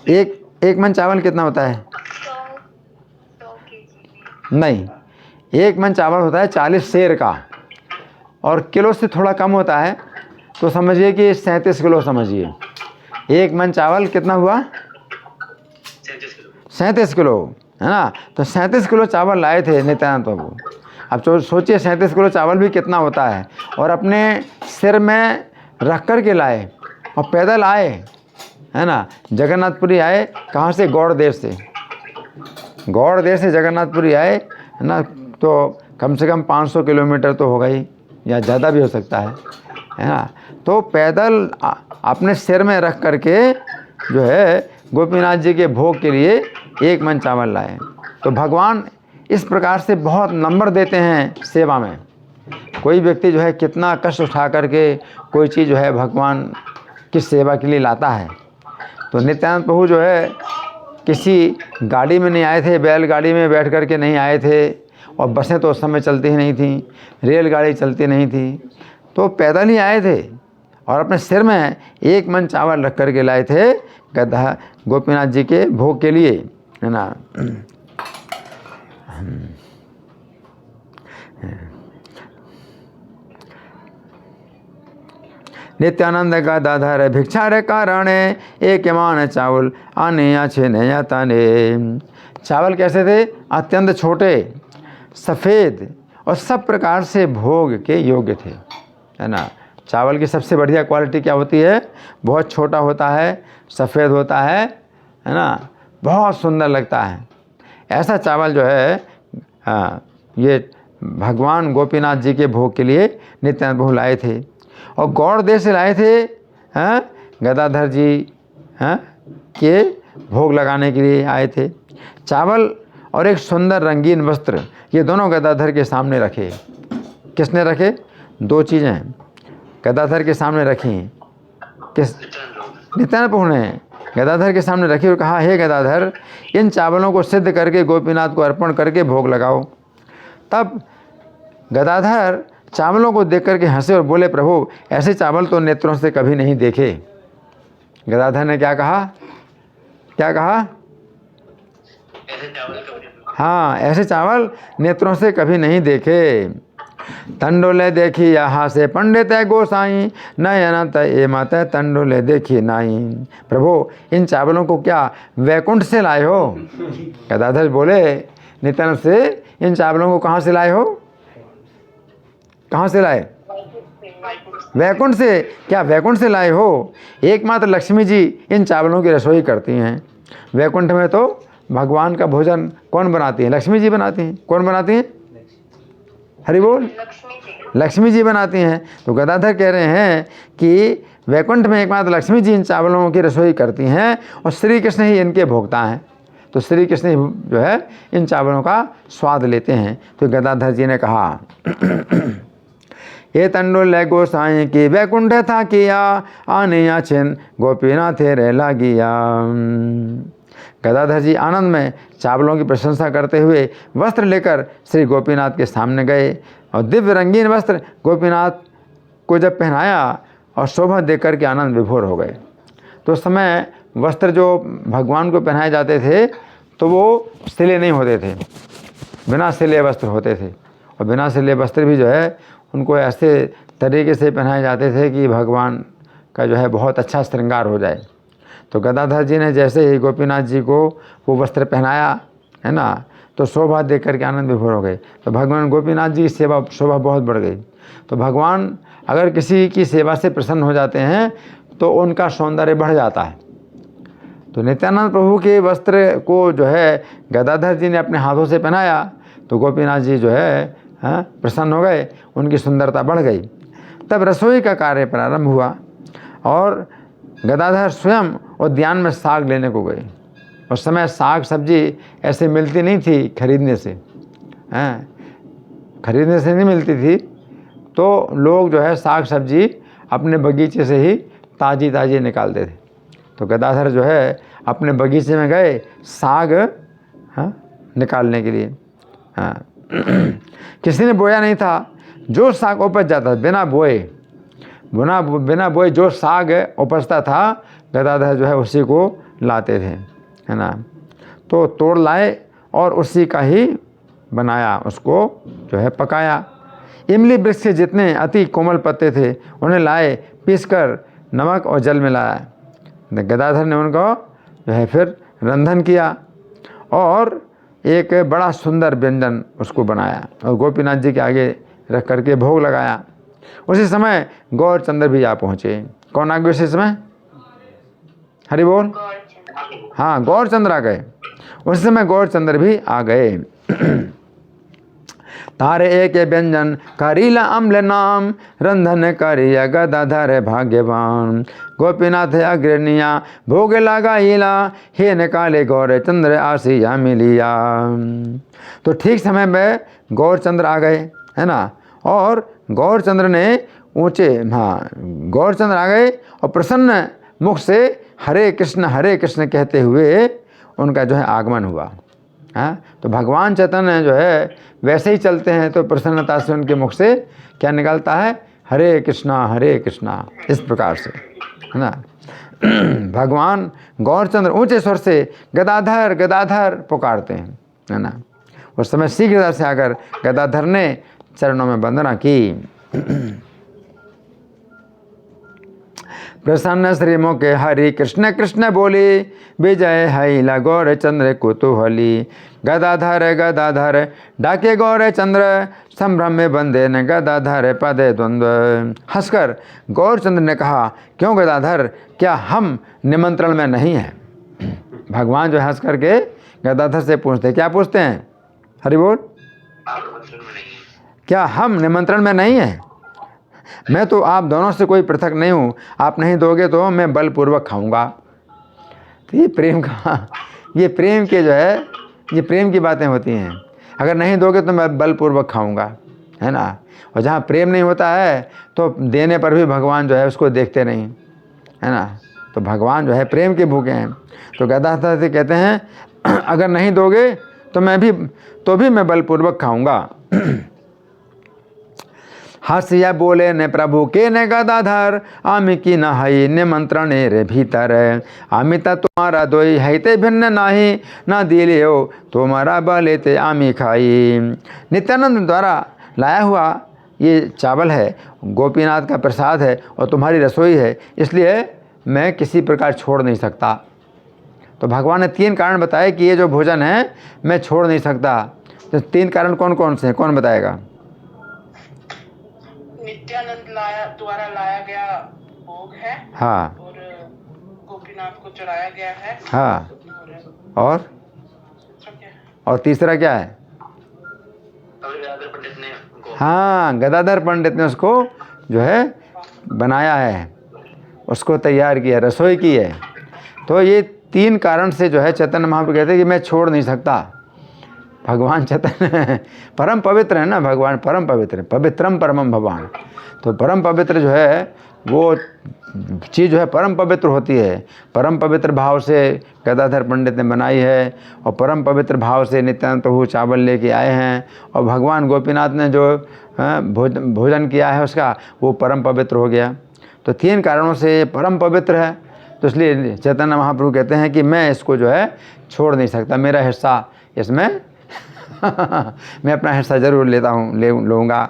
एक मन चावल कितना होता है? 100 kg नहीं, 1 मन चावल होता है 40 सेर का, और किलो से थोड़ा कम होता है, तो समझिए कि 37 किलो समझिए। 1 मन चावल कितना हुआ? 37 किलो, है ना। तो 37 किलो चावल लाए थे नित्यानंद प्रभु। अब तो सोचिए 37 किलो चावल भी कितना होता है, और अपने सिर में रख कर के लाए और पैदल आए, है ना। जगन्नाथपुरी आए, कहाँ से? गौड़ देश से। गौड़ देश से जगन्नाथपुरी आए, है ना। तो कम से कम 500 किलोमीटर तो होगा ही, या ज़्यादा भी हो सकता है ना। तो पैदल अपने सिर में रख करके जो है गोपीनाथ जी के भोग के लिए 1 मन चावल लाए। तो भगवान इस प्रकार से बहुत नंबर देते हैं सेवा में। कोई व्यक्ति जो है कितना कष्ट उठा करके कोई चीज़ जो है भगवान की सेवा के लिए लाता है। तो नित्यानंद प्रभु जो है किसी गाड़ी में नहीं आए थे, बैलगाड़ी में बैठ कर के नहीं आए थे, और बसें तो उस समय चलती ही नहीं थी, रेलगाड़ी चलती नहीं थी, तो पैदल ही आए थे और अपने सिर में 1 मन चावल रख कर के लाए थे गदा गोपीनाथ जी के भोग के लिए, है ना। नित्यानंद गदाधर भिक्षा रे कारण 1 मान चावल आने अच्छे नया ताने। चावल कैसे थे? अत्यंत छोटे, सफ़ेद और सब प्रकार से भोग के योग्य थे, है ना। चावल की सबसे बढ़िया क्वालिटी क्या होती है? बहुत छोटा होता है, सफ़ेद होता है ना, बहुत सुंदर लगता है। ऐसा चावल जो है ये भगवान गोपीनाथ जी के भोग के लिए नित्यानंद प्रभु लाए थे, और गौड़ देश से लाए थे गदाधर जी के भोग लगाने के लिए आए थे। चावल और एक सुंदर रंगीन वस्त्र, ये दोनों गदाधर के सामने रखे। किसने रखे? 2 चीज़ें गदाधर के सामने रखी। किस? नित्यानंद प्रभु ने गदाधर के सामने रखी और कहा, हे गदाधर, इन चावलों को सिद्ध करके गोपीनाथ को अर्पण करके भोग लगाओ। तब गदाधर चावलों को देख करके हंसे और बोले, प्रभु ऐसे चावल तो नेत्रों से कभी नहीं देखे। गदाधर ने क्या कहा? क्या कहा? हाँ, ऐसे चावल नेत्रों से कभी नहीं देखे। तंडोले देखी यहाँ से पंडित है गोसाई, नयन तय मत तंडोले देखी नहीं। प्रभु इन चावलों को क्या वैकुंठ से लाए हो? गदाधर बोले नित्यानंद से, इन चावलों को कहाँ से लाए हो? कहाँ से लाए? वैकुंठ से, क्या वैकुंठ से लाए हो? एकमात्र लक्ष्मी जी इन चावलों की रसोई करती हैं। वैकुंठ में तो भगवान का भोजन कौन बनाती है? लक्ष्मी जी बनाती हैं। कौन बनाती हैं? हरि बोल। लक्ष्मी जी। लक्ष्मी जी बनाती हैं। तो गदाधर कह रहे हैं कि वैकुंठ में एकमात्र लक्ष्मी जी इन चावलों की रसोई करती हैं और श्री कृष्ण ही इनके भोक्ता हैं। तो श्री कृष्ण ही जो है इन चावलों का स्वाद लेते हैं। तो गदाधर जी ने कहा ये तंडुल गोसाई की वैकुंठ था किया, आने याचिन गोपीनाथ रे लागिया। गदाधर जी आनंद में चावलों की प्रशंसा करते हुए वस्त्र लेकर श्री गोपीनाथ के सामने गए और दिव्य रंगीन वस्त्र गोपीनाथ को जब पहनाया और शोभा देकर के आनंद विभोर हो गए। तो उस समय वस्त्र जो भगवान को पहनाए जाते थे तो वो सिले नहीं होते थे, बिना सिले वस्त्र होते थे। और बिना सिले वस्त्र भी जो है उनको ऐसे तरीके से पहनाए जाते थे कि भगवान का जो है बहुत अच्छा श्रृंगार हो जाए। तो गदाधर जी ने जैसे ही गोपीनाथ जी को वो वस्त्र पहनाया है ना, तो शोभा देख करके आनंद विभोर हो गए। तो भगवान गोपीनाथ जी की सेवा शोभा बहुत बढ़ गई। तो भगवान अगर किसी की सेवा से प्रसन्न हो जाते हैं तो उनका सौंदर्य बढ़ जाता है। तो नित्यानंद प्रभु के वस्त्र को जो है गदाधर जी ने अपने हाथों से पहनाया तो गोपीनाथ जी जो है प्रसन्न हो गए, उनकी सुंदरता बढ़ गई। तब रसोई का कार्य प्रारंभ हुआ और गदाधर स्वयं उद्यान में साग लेने को गए। उस समय साग सब्जी ऐसे मिलती नहीं थी खरीदने से, खरीदने से नहीं मिलती थी। तो लोग जो है साग सब्जी अपने बगीचे से ही ताज़ी ताज़ी निकालते थे। तो गदाधर जो है अपने बगीचे में गए साग निकालने के लिए। किसी ने बोया नहीं था, जो साग उपज जाता बिना बोए जो साग उपजता था गदाधर जो है उसी को लाते थे, है ना। तो तोड़ लाए और उसी का ही बनाया, उसको जो है पकाया। इमली वृक्ष के जितने अति कोमल पत्ते थे उन्हें लाए, पीसकर नमक और जल मिलाया। गदाधर ने उनको जो है फिर रंधन किया और एक बड़ा सुंदर व्यंजन उसको बनाया और गोपीनाथ जी के आगे रख करके भोग लगाया। उसी समय गौरचंद्र भी आ पहुँचे। कौन आ गए उसी समय? हरि बोल। हाँ, गौरचंद्र आ गए। उस समय गौरचंद्र भी आ गए। तारे एक व्यंजन करीला अम्ल नाम, रंधन करिया गदाधर भाग्यवान। गोपीनाथ अग्रनिया भोग लगा हिला, हे निकाले गौरचंद्र आसिया मिलिया। तो ठीक समय में गौरचंद्र आ गए, है ना। और गौरचंद्र ने गौरचंद्र आ गए और प्रसन्न मुख से हरे कृष्ण कहते हुए उनका जो है आगमन हुआ। तो भगवान चैतन्य जो है वैसे ही चलते हैं तो प्रसन्नता से उनके मुख से क्या निकलता है? हरे कृष्णा, इस प्रकार से, है ना। भगवान गौरचंद्र ऊंचे स्वर से गदाधर पुकारते हैं, है ना। उस समय शीघ्रता से आकर गदाधर ने चरणों में वंदना की। प्रसन्न श्री मुखे हरि कृष्ण बोली, विजय हैला गौरचंद्र कुतूहली। गदाधर डाके गौरचंद्र, संभ्रम में बंदे न गदाधर पदे द्वंद्व। हंसकर गौरचंद्र ने कहा, क्यों गदाधर, क्या हम निमंत्रण में नहीं हैं? भगवान जो हंस करके गदाधर से पूछते, क्या पूछते हैं? हरि बोल। क्या हम निमंत्रण में नहीं हैं? मैं तो आप दोनों से कोई पृथक नहीं हूँ, आप नहीं दोगे तो मैं बलपूर्वक खाऊंगा। तो ये प्रेम के जो है ये प्रेम की बातें होती हैं। अगर नहीं दोगे तो मैं बलपूर्वक खाऊंगा, है ना। और जहाँ प्रेम नहीं होता है तो देने पर भी भगवान जो है उसको देखते नहीं, है ना। तो भगवान जो है प्रेम के भूखे हैं। तो गदाधर से कहते हैं अगर नहीं दोगे तो मैं बलपूर्वक खाऊंगा। हसिया बोले ने प्रभु के ने गदाधर, आमी की नहाई निमंत्रण रे भीतर। आमिता तुम्हारा दोई हैते भिन्न नाही, ना दिले हो तुम्हारा बलेते आमी खाई। नित्यानंद द्वारा लाया हुआ ये चावल है, गोपीनाथ का प्रसाद है और तुम्हारी रसोई है, इसलिए मैं किसी प्रकार छोड़ नहीं सकता। तो भगवान ने 3 कारण बताए कि ये जो भोजन है मैं छोड़ नहीं सकता। तो 3 कारण कौन कौन से हैं, कौन बताएगा? नित्यानंद द्वारा लाया हाँ और गोपीनाथ को चढ़ाया गया है। हाँ। और दूसरा क्या है? और तीसरा क्या है? अभी गदाधर पंडित ने उनको हाँ, गदाधर पंडित ने उसको जो है बनाया है, उसको तैयार किया, रसोई की है। तो ये 3 कारण से जो है चैतन्य महाप्रभु कहते हैं कि मैं छोड़ नहीं सकता। भगवान चैतन्य परम पवित्र है ना, भगवान परम पवित्र है, पवित्रम परमम भगवान। तो परम पवित्र जो है वो चीज़ जो है परम पवित्र होती है। परम पवित्र भाव से गदाधर पंडित ने बनाई है और परम पवित्र भाव से नित्यानंद प्रभु चावल लेके आए हैं, और भगवान गोपीनाथ ने जो भोजन किया है उसका वो परम पवित्र हो गया। तो 3 कारणों से ये परम पवित्र है। तो इसलिए चैतन्य महाप्रभु कहते हैं कि मैं इसको जो है छोड़ नहीं सकता, मेरा हिस्सा इसमें मैं अपना हिस्सा ज़रूर लेता हूँ, लूँगा।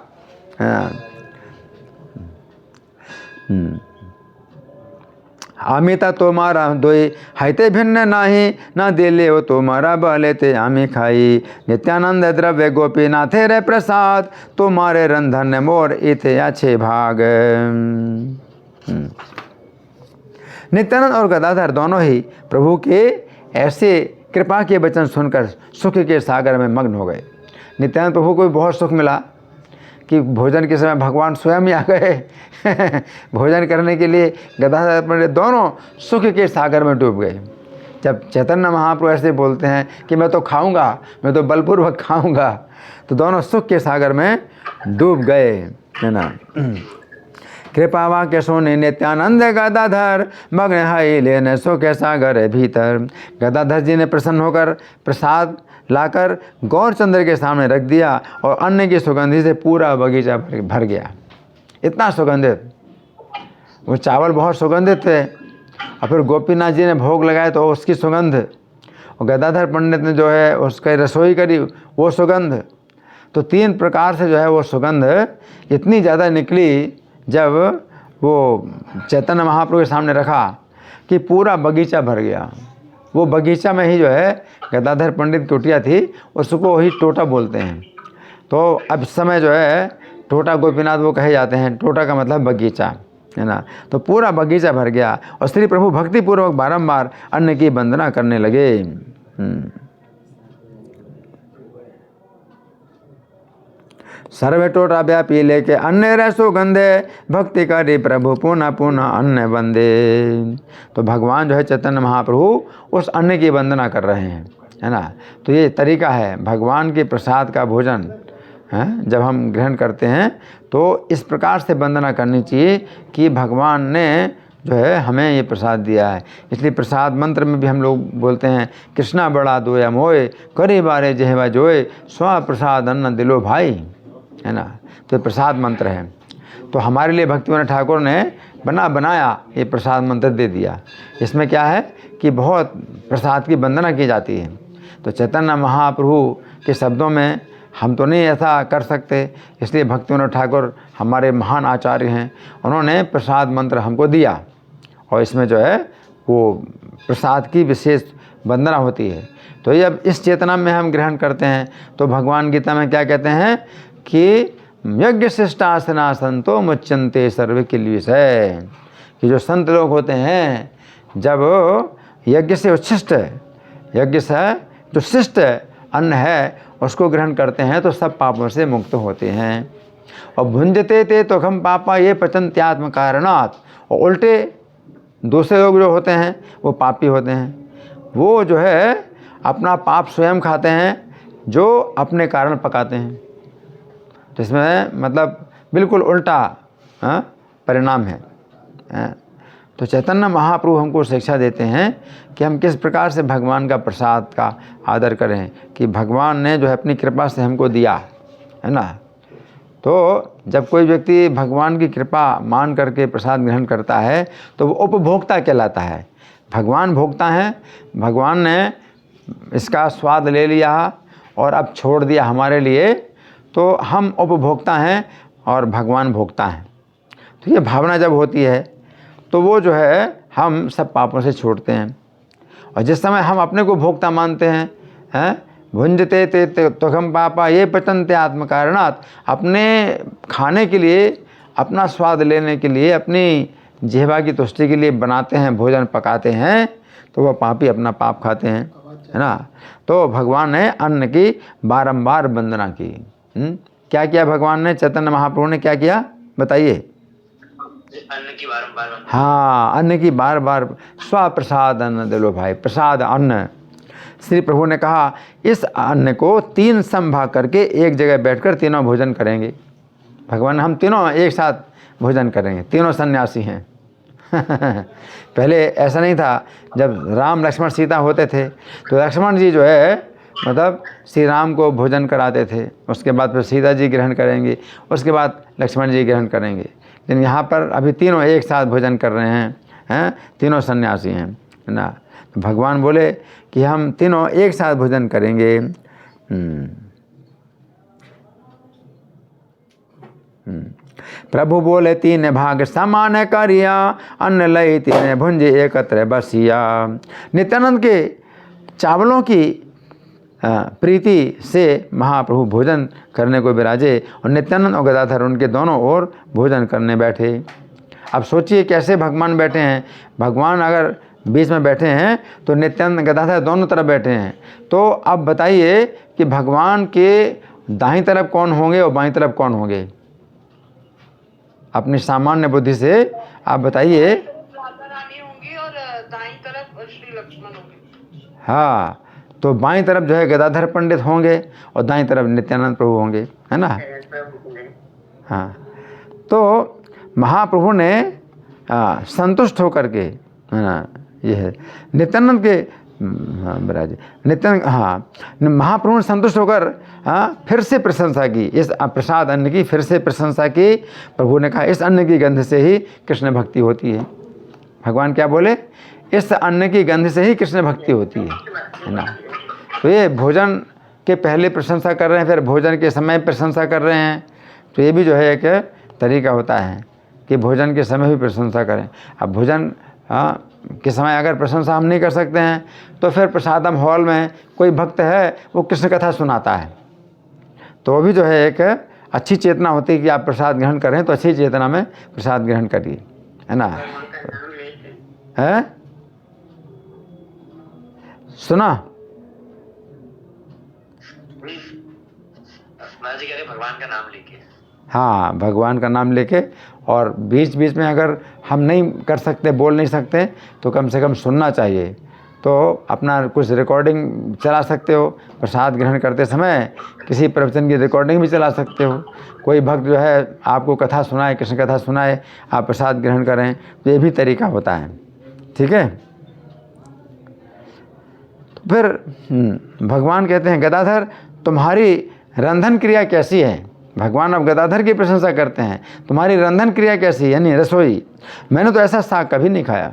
आमिता तुम्हारा दोई हाइते भिन्न नाही, ना दिले हो तुम्हारा बलेते आमी खाई। नित्यानंद द्रव्य गोपीनाथे रे प्रसाद, तुम्हारे रंधन मोर इथे अच्छे भाग। नित्यानंद और गदाधर दोनों ही प्रभु के ऐसे कृपा के वचन सुनकर सुख के सागर में मग्न हो गए। नित्यानंद प्रभु को भी बहुत सुख मिला कि भोजन के समय भगवान स्वयं ही आ गए भोजन करने के लिए। गदाधर पंडित दोनों सुख के सागर में डूब गए। जब चैतन्य महाप्रभु ऐसे बोलते हैं कि मैं तो खाऊंगा, मैं तो बलपूर्वक खाऊंगा, तो दोनों सुख के सागर में डूब गए, है ना। कृपा वाक्य सुने नित्यानंद गदाधर, मग्न है लेने सुख सागर भीतर। गदाधर जी ने प्रसन्न होकर प्रसाद लाकर गौरचंद्र के सामने रख दिया और अन्न की सुगंधि से पूरा बगीचा भर गया। इतना सुगंधित, वो चावल बहुत सुगंधित थे, और फिर गोपीनाथ जी ने भोग लगाए तो उसकी सुगंध, और गदाधर पंडित ने जो है उसकी रसोई करी वो सुगंध। तो 3 प्रकार से जो है वो सुगंध इतनी ज़्यादा निकली जब वो चैतन्य महाप्रभु के सामने रखा कि पूरा बगीचा भर गया। वो बगीचा में ही जो है गदाधर पंडित की कुटिया थी, उसको ही टोटा बोलते हैं। तो अब इस समय जो है टोटा गोपीनाथ वो कहे जाते हैं। टोटा का मतलब बगीचा, है ना। तो पूरा बगीचा भर गया और श्री प्रभु भक्तिपूर्वक बारंबार अन्न की वंदना करने लगे। सर्व टोटा व्यापी लेके अन्य रे सुगंधे, भक्ति करी प्रभु पुनः पुनः अन्न वंदे। तो भगवान जो है चैतन्य महाप्रभु उस अन्न की वंदना कर रहे हैं, है ना। तो ये तरीका है भगवान के प्रसाद का भोजन है, जब हम ग्रहण करते हैं तो इस प्रकार से वंदना करनी चाहिए कि भगवान ने जो है हमें ये प्रसाद दिया है। इसलिए प्रसाद मंत्र में भी हम लोग बोलते हैं कृष्णा बड़ा दोया मोए, करे बारे जहवा जोए, स्वा प्रसाद अन्न दिलो भाई, है ना। तो प्रसाद मंत्र है। तो हमारे लिए भक्तिविनोद ठाकुर ने बनाया ये प्रसाद मंत्र दे दिया। इसमें क्या है कि बहुत प्रसाद की वंदना की जाती है। तो चैतन्य महाप्रभु के शब्दों में हम तो नहीं ऐसा कर सकते, इसलिए भक्तिविनोद ठाकुर हमारे महान आचार्य हैं, उन्होंने प्रसाद मंत्र हमको दिया, और इसमें जो है वो प्रसाद की विशेष वंदना होती है। तो ये अब इस चेतना में हम ग्रहण करते हैं। तो भगवान गीता में क्या कहते हैं कि यज्ञ शिष्टासना संतो मुच्यन्ते सर्व किल विषय, कि जो संत लोग होते हैं जब यज्ञ से उच्छिष्ट, यज्ञ से जो शिष्ट अन्न है उसको ग्रहण करते हैं तो सब पापों से मुक्त होते हैं। और भुंजते ते तो हम पापा ये पचन्त्यात्म कारणात्, और उल्टे दूसरे लोग जो होते हैं वो पापी होते हैं, वो जो है अपना पाप स्वयं खाते हैं जो अपने कारण पकाते हैं। तो इसमें मतलब बिल्कुल उल्टा परिणाम है। तो चैतन्य महाप्रभु हमको शिक्षा देते हैं कि हम किस प्रकार से भगवान का प्रसाद का आदर करें, कि भगवान ने जो है अपनी कृपा से हमको दिया, है ना। तो जब कोई व्यक्ति भगवान की कृपा मान करके प्रसाद ग्रहण करता है तो वो उपभोक्ता कहलाता है। भगवान भोक्ता हैं, भगवान ने इसका स्वाद ले लिया और अब छोड़ दिया हमारे लिए, तो हम उपभोक्ता हैं और भगवान भोक्ता हैं। तो ये भावना जब होती है तो वो जो है हम सब पापों से छूटते हैं। और जिस समय हम अपने को भोक्ता मानते हैं, भुंजते ते तो हम पापा ये पचन्ते आत्म कारणात्, अपने खाने के लिए, अपना स्वाद लेने के लिए, अपनी जिह्वा की तुष्टि के लिए बनाते हैं, भोजन पकाते हैं, तो वह पापी अपना पाप खाते हैं, है ना। तो भगवान ने अन्न की बारंबार वंदना की। क्या किया भगवान ने, चैतन्य महाप्रभु ने क्या किया बताइए। अन्न की बारंबार वंदना। हाँ, अन्न की बार बार, स्वप्रसाद अन्न दे लो भाई, प्रसाद अन्न। श्री प्रभु ने कहा इस अन्न को 3 संभाग करके एक जगह बैठकर तीनों भोजन करेंगे। भगवान हम तीनों एक साथ भोजन करेंगे, तीनों सन्यासी हैं। पहले ऐसा नहीं था, जब राम लक्ष्मण सीता होते थे तो लक्ष्मण जी जो है मतलब श्री राम को भोजन कराते थे, उसके बाद फिर सीता जी ग्रहण करेंगे, उसके बाद लक्ष्मण जी ग्रहण करेंगे। लेकिन यहाँ पर अभी तीनों एक साथ भोजन कर रहे हैं, तीनों सन्यासी हैं, है ना। तो भगवान बोले कि हम तीनों एक साथ भोजन करेंगे। प्रभु बोले 3 भाग समान करिया, अन्न लई 3 भुंज एकत्र बसिया। नित्यानंद के चावलों की प्रीति से महाप्रभु भोजन करने को विराजे और नित्यानंद और गदाधर उनके दोनों ओर भोजन करने बैठे। अब सोचिए कैसे भगवान बैठे हैं। भगवान अगर बीच में बैठे हैं तो नित्यानंद गदाधर दोनों तरफ बैठे हैं। तो अब बताइए कि भगवान के दाहिनी तरफ कौन होंगे और बाईं तरफ कौन होंगे। अपनी सामान्य बुद्धि से आप बताइए। राधा रानी होंगी और दाईं तरफ श्री लक्ष्मण होंगे। हाँ, तो बाईं तरफ जो है गदाधर पंडित होंगे और दाईं तरफ नित्यानंद प्रभु होंगे, है ना। हाँ, तो महाप्रभु ने संतुष्ट होकर के, है ना, ये है नित्यानंद के विराज नित्यानंद। हाँ, महाप्रभु ने संतुष्ट होकर फिर से प्रशंसा की, इस प्रसाद अन्न की फिर से प्रशंसा की। प्रभु ने कहा इस अन्न की गंध से ही कृष्ण भक्ति होती है। भगवान क्या बोले, इस अन्न की गंध से ही कृष्ण भक्ति होती है ना। तो ये भोजन के पहले प्रशंसा कर रहे हैं, फिर भोजन के समय प्रशंसा कर रहे हैं। तो ये भी जो है एक तरीका होता है कि भोजन के समय भी प्रशंसा करें। अब भोजन के समय अगर प्रशंसा हम नहीं कर सकते हैं तो फिर प्रसादम हॉल में कोई भक्त है वो कृष्ण कथा सुनाता है, तो वो भी जो है एक अच्छी चेतना होती है कि आप प्रसाद ग्रहण करें, तो अच्छी चेतना में प्रसाद ग्रहण करिए, है ना। है सुना महाराज जी कह रहे भगवान का नाम लेके। हाँ, भगवान का नाम लेके, और बीच बीच में अगर हम नहीं कर सकते, बोल नहीं सकते, तो कम से कम सुनना चाहिए। तो अपना कुछ रिकॉर्डिंग चला सकते हो, प्रसाद ग्रहण करते समय किसी प्रवचन की रिकॉर्डिंग भी चला सकते हो। कोई भक्त जो है आपको कथा सुनाए, कृष्ण कथा सुनाए, आप प्रसाद ग्रहण करें, तो ये भी तरीका होता है, ठीक है। तो फिर भगवान कहते हैं गदाधर तुम्हारी रंधन क्रिया कैसी है। भगवान अब गदाधर की प्रशंसा करते हैं, तुम्हारी रंधन क्रिया कैसी है, यानी रसोई। मैंने तो ऐसा साग कभी नहीं खाया।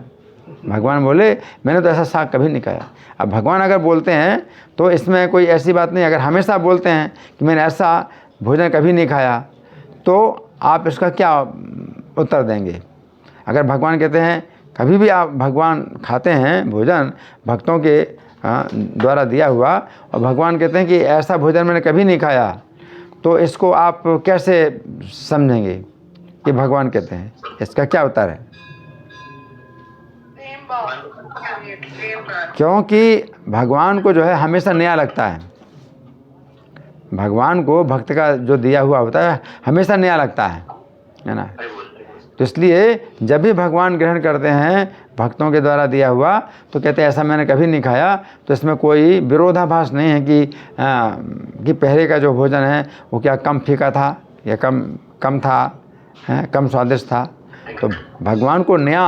भगवान बोले मैंने तो ऐसा साग कभी नहीं खाया। अब भगवान अगर बोलते हैं तो इसमें कोई ऐसी बात नहीं। अगर हमेशा बोलते हैं कि मैंने ऐसा भोजन कभी नहीं खाया, तो आप इसका क्या उत्तर देंगे। अगर भगवान कहते हैं कभी भी आप भगवान खाते हैं भोजन भक्तों के द्वारा दिया हुआ, और भगवान कहते हैं कि ऐसा भोजन मैंने कभी नहीं खाया, तो इसको आप कैसे समझेंगे कि भगवान कहते हैं। इसका क्या उत्तर है। क्योंकि भगवान को जो है हमेशा नया लगता है। भगवान को भक्त का जो दिया हुआ होता है हमेशा नया लगता है ना। तो इसलिए जब भी भगवान ग्रहण करते हैं भक्तों के द्वारा दिया हुआ, तो कहते हैं ऐसा मैंने कभी नहीं खाया। तो इसमें कोई विरोधाभास नहीं है कि पहले का जो भोजन है वो क्या कम फीका था या कम था, कम स्वादिष्ट था। तो भगवान को नया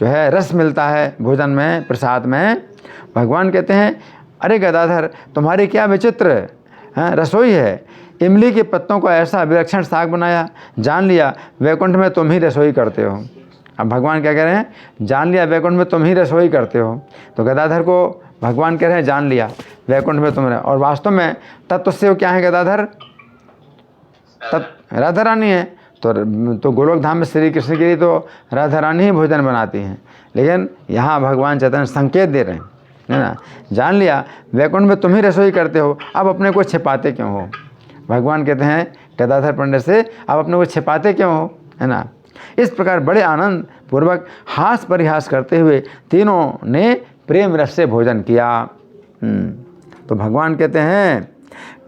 जो है रस मिलता है भोजन में, प्रसाद में। भगवान कहते हैं अरे गदाधर तुम्हारी क्या विचित्र रसोई है। इमली के पत्तों को ऐसा विलक्षण साग बनाया, जान लिया वैकुंठ में तुम ही रसोई करते हो। अब भगवान क्या कह रहे हैं, जान लिया वैकुंठ में तुम ही रसोई करते हो। तो गदाधर को भगवान कह रहे हैं जान लिया वैकुंठ में तुम रहे। और वास्तव में तत्व से वो क्या है गदाधर, तब राधा रानी है। तो गोलोक धाम में श्री कृष्ण के लिए तो राधा रानी ही भोजन बनाती हैं। लेकिन यहाँ भगवान चैतन्य संकेत दे रहे हैं, है ना। जान लिया वैकुंठ में तुम ही रसोई करते हो, अब अपने को छिपाते क्यों हो। भगवान कहते हैं गदाधर पंडित से, आप अपने को छिपाते क्यों हो, है ना। इस प्रकार बड़े आनंद पूर्वक हास परिहास करते हुए तीनों ने प्रेम रस से भोजन किया। तो भगवान कहते हैं,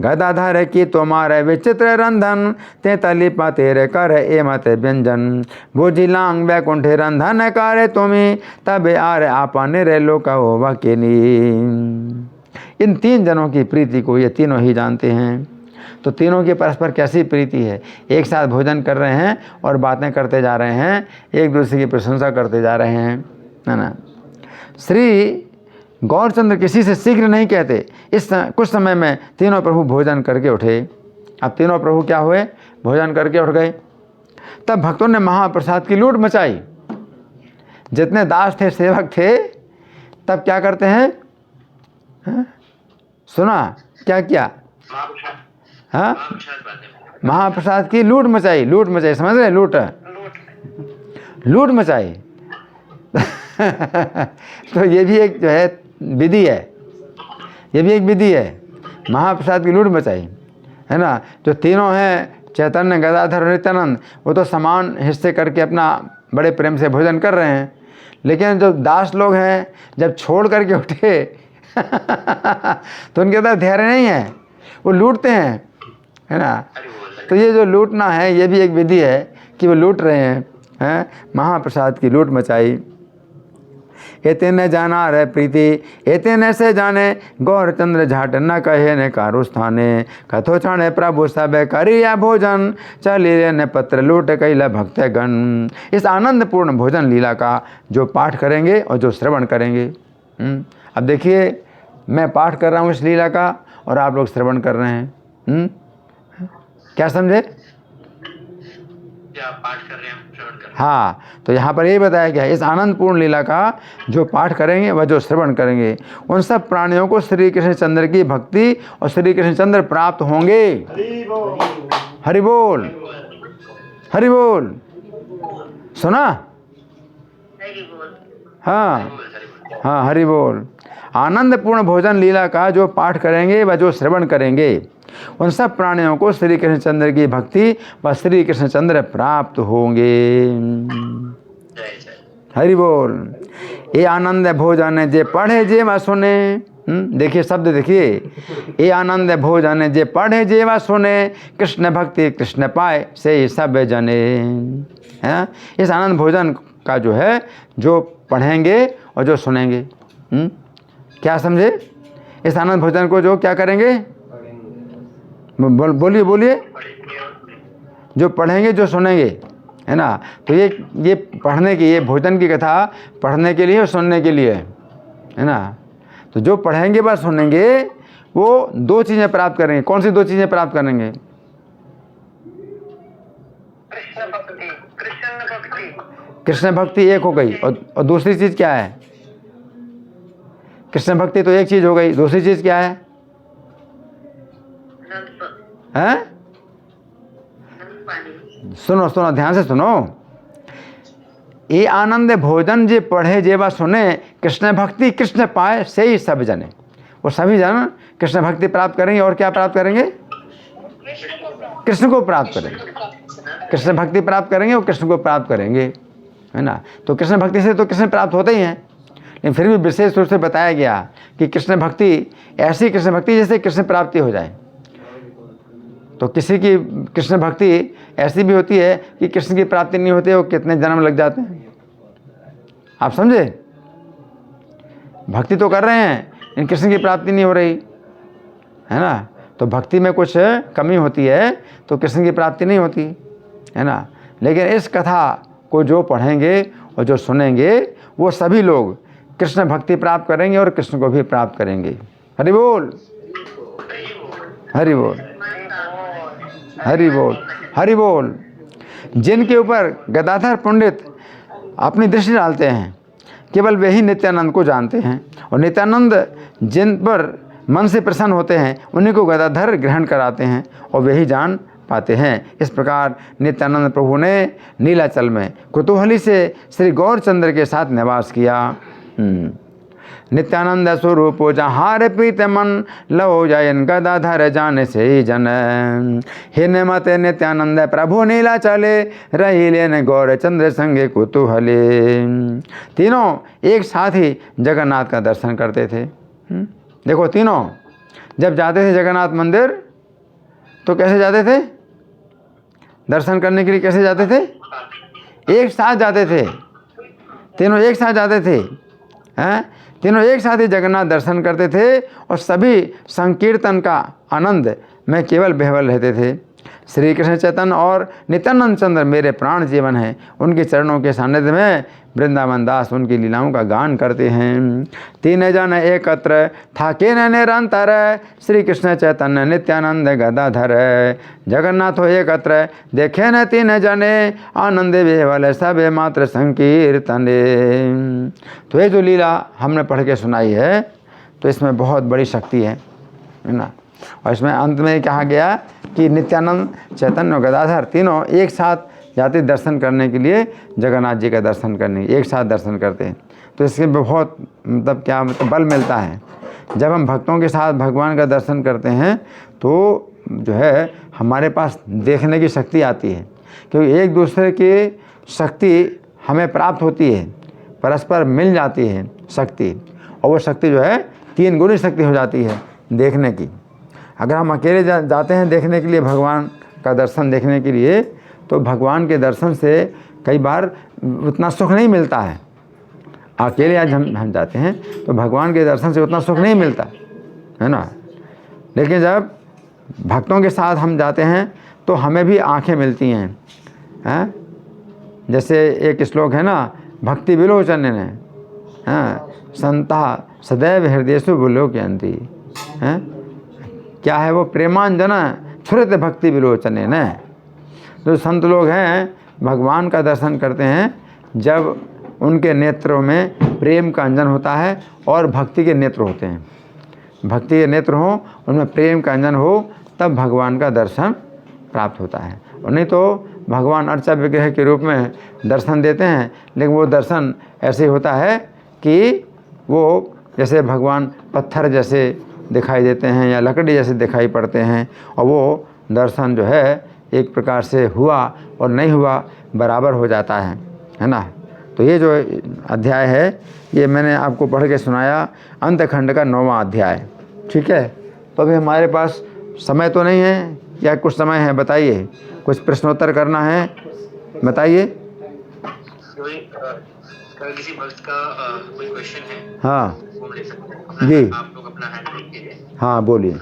गदाधर की तुम्हारे विचित्र रंधन, ते तलिपा तेरे कर ए मत व्यंजन, भुजी लांग वैकुंठे रंधन करे तुम्हें, तबे आरे आपा निरे लोक वकिनी। इन तीन जनों की प्रीति को ये तीनों ही जानते हैं। तो तीनों की परस्पर कैसी प्रीति है, एक साथ भोजन कर रहे हैं और बातें करते जा रहे हैं, एक दूसरे की प्रशंसा करते जा रहे हैं, है ना। श्री गौरचंद्र किसी से शीघ्र नहीं कहते। कुछ समय में तीनों प्रभु भोजन करके उठे। अब तीनों प्रभु क्या हुए, भोजन करके उठ गए। तब भक्तों ने महाप्रसाद की लूट मचाई। जितने दास थे, सेवक थे, तब क्या करते हैं, हाँ? सुना क्या किया, हाँ, महाप्रसाद की लूट मचाई। लूट मचाई, समझ रहे, लूट मचाई। तो ये भी एक जो है विधि है, ये भी एक विधि है, महाप्रसाद की लूट मचाई, है ना। जो तीनों हैं, चैतन्य, गदाधर और नित्यानंद, वो तो समान हिस्से करके अपना बड़े प्रेम से भोजन कर रहे हैं। लेकिन जो दास लोग हैं, जब छोड़ करके उठे तो उनके अंदर धैर्य नहीं है, वो लूटते हैं, है ना। तो ये जो लूटना है, ये भी एक विधि है कि वो लूट रहे हैं, महाप्रसाद की लूट मचाई। एतेने जाना रे प्रीति, एतेने से जाने, गौरचंद्र झाट न कहे ने कारुस्थाने, कथो छाणे प्रभु सब करिया भोजन, चली रे ने पत्र लूट कैला भक्त गण। इस आनंदपूर्ण भोजन लीला का जो पाठ करेंगे और जो श्रवण करेंगे। अब देखिए, मैं पाठ कर रहा हूँ इस लीला का और आप लोग श्रवण कर रहे हैं। क्या समझे, क्या पाठ कर रहे हैं, श्रवण कर रहे हैं। हाँ, तो यहाँ पर ये बताया गया, इस आनंदपूर्ण लीला का जो पाठ करेंगे व जो श्रवण करेंगे, उन सब प्राणियों को श्री कृष्णचंद्र की भक्ति और श्री कृष्णचंद्र प्राप्त होंगे। हरि बोल, हरि बोल। सुना, हाँ हाँ, हरि बोल। आनंदपूर्ण भोजन लीला का जो पाठ करेंगे व जो श्रवण करेंगे, उन सब प्राणियों को श्री कृष्णचंद्र की भक्ति व श्री कृष्णचंद्र प्राप्त होंगे। हरि बोल। ये आनंद भोजन जे पढ़े जे व सुने, देखिए शब्द देखिए, ये आनंद भोजन जे पढ़े जे व सुने, कृष्ण भक्ति कृष्ण पाए से सब जने। हैं, इस आनंद भोजन का जो है, जो पढ़ेंगे और जो सुनेंगे, क्या समझे, इस आनंद भोजन को जो क्या करेंगे, बोलिए बोलिए, जो पढ़ेंगे जो सुनेंगे, है ना। तो ये पढ़ने की, ये भोजन की कथा पढ़ने के लिए और सुनने के लिए है ना। तो जो पढ़ेंगे व सुनेंगे वो दो चीज़ें प्राप्त करेंगे। कौन सी दो चीज़ें प्राप्त करेंगे, कृष्ण भक्ति एक हो गई, और दूसरी चीज़ क्या है, कृष्ण भक्ति तो एक चीज़ हो गई, दूसरी चीज़ क्या है, हैं? सुनो सुनो, ध्यान से सुनो। ये आनंद भोजन जे पढ़े जे व सुने, कृष्ण भक्ति कृष्ण पाए से ही सब जने। वो सभी जन कृष्ण भक्ति प्राप्त करेंगे और क्या प्राप्त करेंगे, कृष्ण को प्राप्त करेंगे। कृष्ण भक्ति प्राप्त करेंगे और कृष्ण को प्राप्त करेंगे, है ना। तो कृष्ण भक्ति से तो कृष्ण प्राप्त होते ही हैं, लेकिन फिर भी विशेष रूप से बताया गया कि कृष्ण भक्ति, ऐसी कृष्ण भक्ति जैसे कृष्ण प्राप्ति हो जाए। तो किसी की कृष्ण भक्ति ऐसी भी होती है कि कृष्ण की प्राप्ति नहीं होती है, वो कितने जन्म लग जाते हैं, आप समझे। भक्ति तो कर रहे हैं लेकिन कृष्ण की प्राप्ति नहीं हो रही, है ना। तो भक्ति में कुछ कमी होती है तो कृष्ण की प्राप्ति नहीं होती, है ना। लेकिन इस कथा को जो पढ़ेंगे और जो सुनेंगे, वो सभी लोग कृष्ण भक्ति प्राप्त करेंगे और कृष्ण को भी प्राप्त करेंगे। हरि बोल, हरि बोल, हरि बोल, हरि बोल। जिनके ऊपर गदाधर पंडित अपनी दृष्टि डालते हैं, केवल वे ही नित्यानंद को जानते हैं, और नित्यानंद जिन पर मन से प्रसन्न होते हैं, उन्हीं को गदाधर ग्रहण कराते हैं और वे ही जान पाते हैं। इस प्रकार नित्यानंद प्रभु ने नीलाचल में कुतूहली से श्री गौरचंद्र के साथ निवास किया। नित्यानंद स्वरूप जहाँ प्रीत मन लो जयन गदाधर जान से जन। हे मते नित्यानंद प्रभु नीला चले रही लेन गौर चंद्र संगे कुतूहले। तीनों एक साथ ही जगन्नाथ का दर्शन करते थे। देखो तीनों जब जाते थे जगन्नाथ मंदिर तो कैसे जाते थे? दर्शन करने के लिए कैसे जाते थे? एक साथ जाते थे, तीनों एक साथ जाते थे। हैं? तीनों एक साथ ही जगन्नाथ दर्शन करते थे और सभी संकीर्तन का आनंद में केवल बेहवल रहते थे। श्री कृष्ण चैतन्य और नित्यानंद चंद्र मेरे प्राण जीवन हैं। उनके चरणों के सानिध्य में वृंदावन दास उनकी लीलाओं का गान करते हैं। तीन जन एकत्र ठाके निरंतर श्री कृष्ण चैतन्य नित्यानंद गदाधर। जगन्नाथ हो एकत्र देखे न तीन जने आनंद बेहवल सब मात्र संकीर्तने। तो ये जो लीला हमने पढ़ के सुनाई है तो इसमें बहुत बड़ी शक्ति है ना। और इसमें अंत में कहा गया कि नित्यानंद चैतन्य और गदाधर तीनों एक साथ जाते दर्शन करने के लिए, जगन्नाथ जी का दर्शन करने एक साथ दर्शन करते हैं। तो इसके बहुत मतलब क्या मतलब बल मिलता है। जब हम भक्तों के साथ भगवान का दर्शन करते हैं तो जो है हमारे पास देखने की शक्ति आती है, क्योंकि एक दूसरे की शक्ति हमें प्राप्त होती है, परस्पर मिल जाती है शक्ति, और वो शक्ति जो है 3 गुनी शक्ति हो जाती है देखने की। अगर हम अकेले जाते हैं देखने के लिए भगवान का दर्शन देखने के लिए, तो भगवान के दर्शन से कई बार उतना सुख नहीं मिलता है। अकेले आज हम जाते हैं तो भगवान के दर्शन से उतना सुख नहीं मिलता है ना। लेकिन जब भक्तों के साथ हम जाते हैं तो हमें भी आंखें मिलती हैं। जैसे एक श्लोक है ना, भक्ति विलोचन ने संता सदैव हृदयसु विलोकयन्ति। क्या है वो? प्रेमांजन छुरित भक्ति विलोचने न। जो संत लोग हैं भगवान का दर्शन करते हैं जब उनके नेत्रों में प्रेम का अंजन होता है और भक्ति के नेत्र होते हैं। भक्ति के नेत्र हों, उनमें प्रेम का अंजन हो, तब भगवान का दर्शन प्राप्त होता है। और नहीं तो भगवान अर्चा विग्रह के रूप में दर्शन देते हैं, लेकिन वो दर्शन ऐसे होता है कि वो जैसे भगवान पत्थर जैसे दिखाई देते हैं या लकड़ी जैसे दिखाई पड़ते हैं, और वो दर्शन जो है एक प्रकार से हुआ और नहीं हुआ बराबर हो जाता है ना। तो ये जो अध्याय है ये मैंने आपको पढ़ के सुनाया, अंतखंड का 9वां अध्याय। ठीक है, तो अभी हमारे पास समय तो नहीं है या कुछ समय है? बताइए, कुछ प्रश्नोत्तर करना है बताइए। किसी भक्त का कोई क्वेश्चन है? हाँ वो हम ले सकते हैं जी, आप लोग अपना हैंड लिख दीजिए। हाँ बोलिए।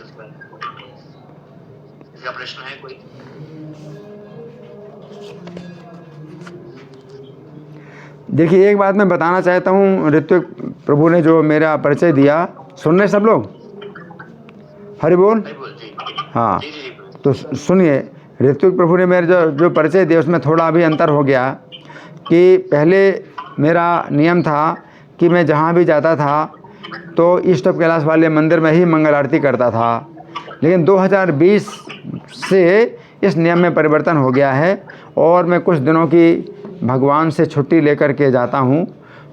इसका प्रश्न है कोई? देखिए, एक बात मैं बताना चाहता हूँ, ऋत्विक प्रभु ने जो मेरा परिचय दिया, सुन रहे सब लोग? हरि बोल। जी। हाँ, जी। तो सुनिए, ऋत्विक प्रभु ने मेरे जो परिचय दिया उसमें थोड़ा अभी अंतर हो गया कि पहले मेरा नियम था कि मैं जहाँ भी जाता था तो ईस्ट ऑफ कैलाश वाले मंदिर में ही मंगल आरती करता था। लेकिन 2020 से इस नियम में परिवर्तन हो गया है और मैं कुछ दिनों की भगवान से छुट्टी लेकर के जाता हूँ,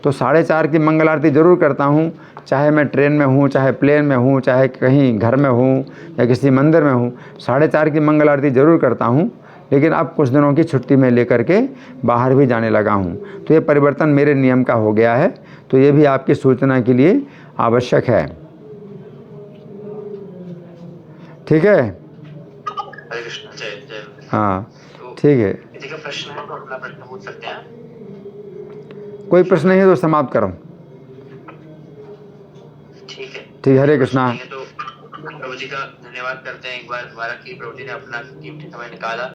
तो 4:30 की मंगल आरती ज़रूर करता हूँ, चाहे मैं ट्रेन में हूँ, चाहे प्लेन में हूँ, चाहे कहीं घर में हूँ या किसी मंदिर में हूँ, 4:30 की मंगल आरती ज़रूर करता हूँ। लेकिन अब कुछ दिनों की छुट्टी में लेकर के बाहर भी जाने लगा हूँ, तो ये परिवर्तन मेरे नियम का हो गया है। तो ये भी आपकी सूचना के लिए आवश्यक है। ठीक है, हरे कृष्ण। जय। हाँ ठीक है। किसी का प्रश्न है तो अपना प्रश्न पूछ सकते हैं। कोई प्रश्न नहीं है तो समाप्त करो। ठीक है। ठीक, हरे कृष्णा। तो प्रभु जी का धन्यवाद करते हैं एक बार दोबारा कि प्रभु जी ने अपना कीमती समय निकाला।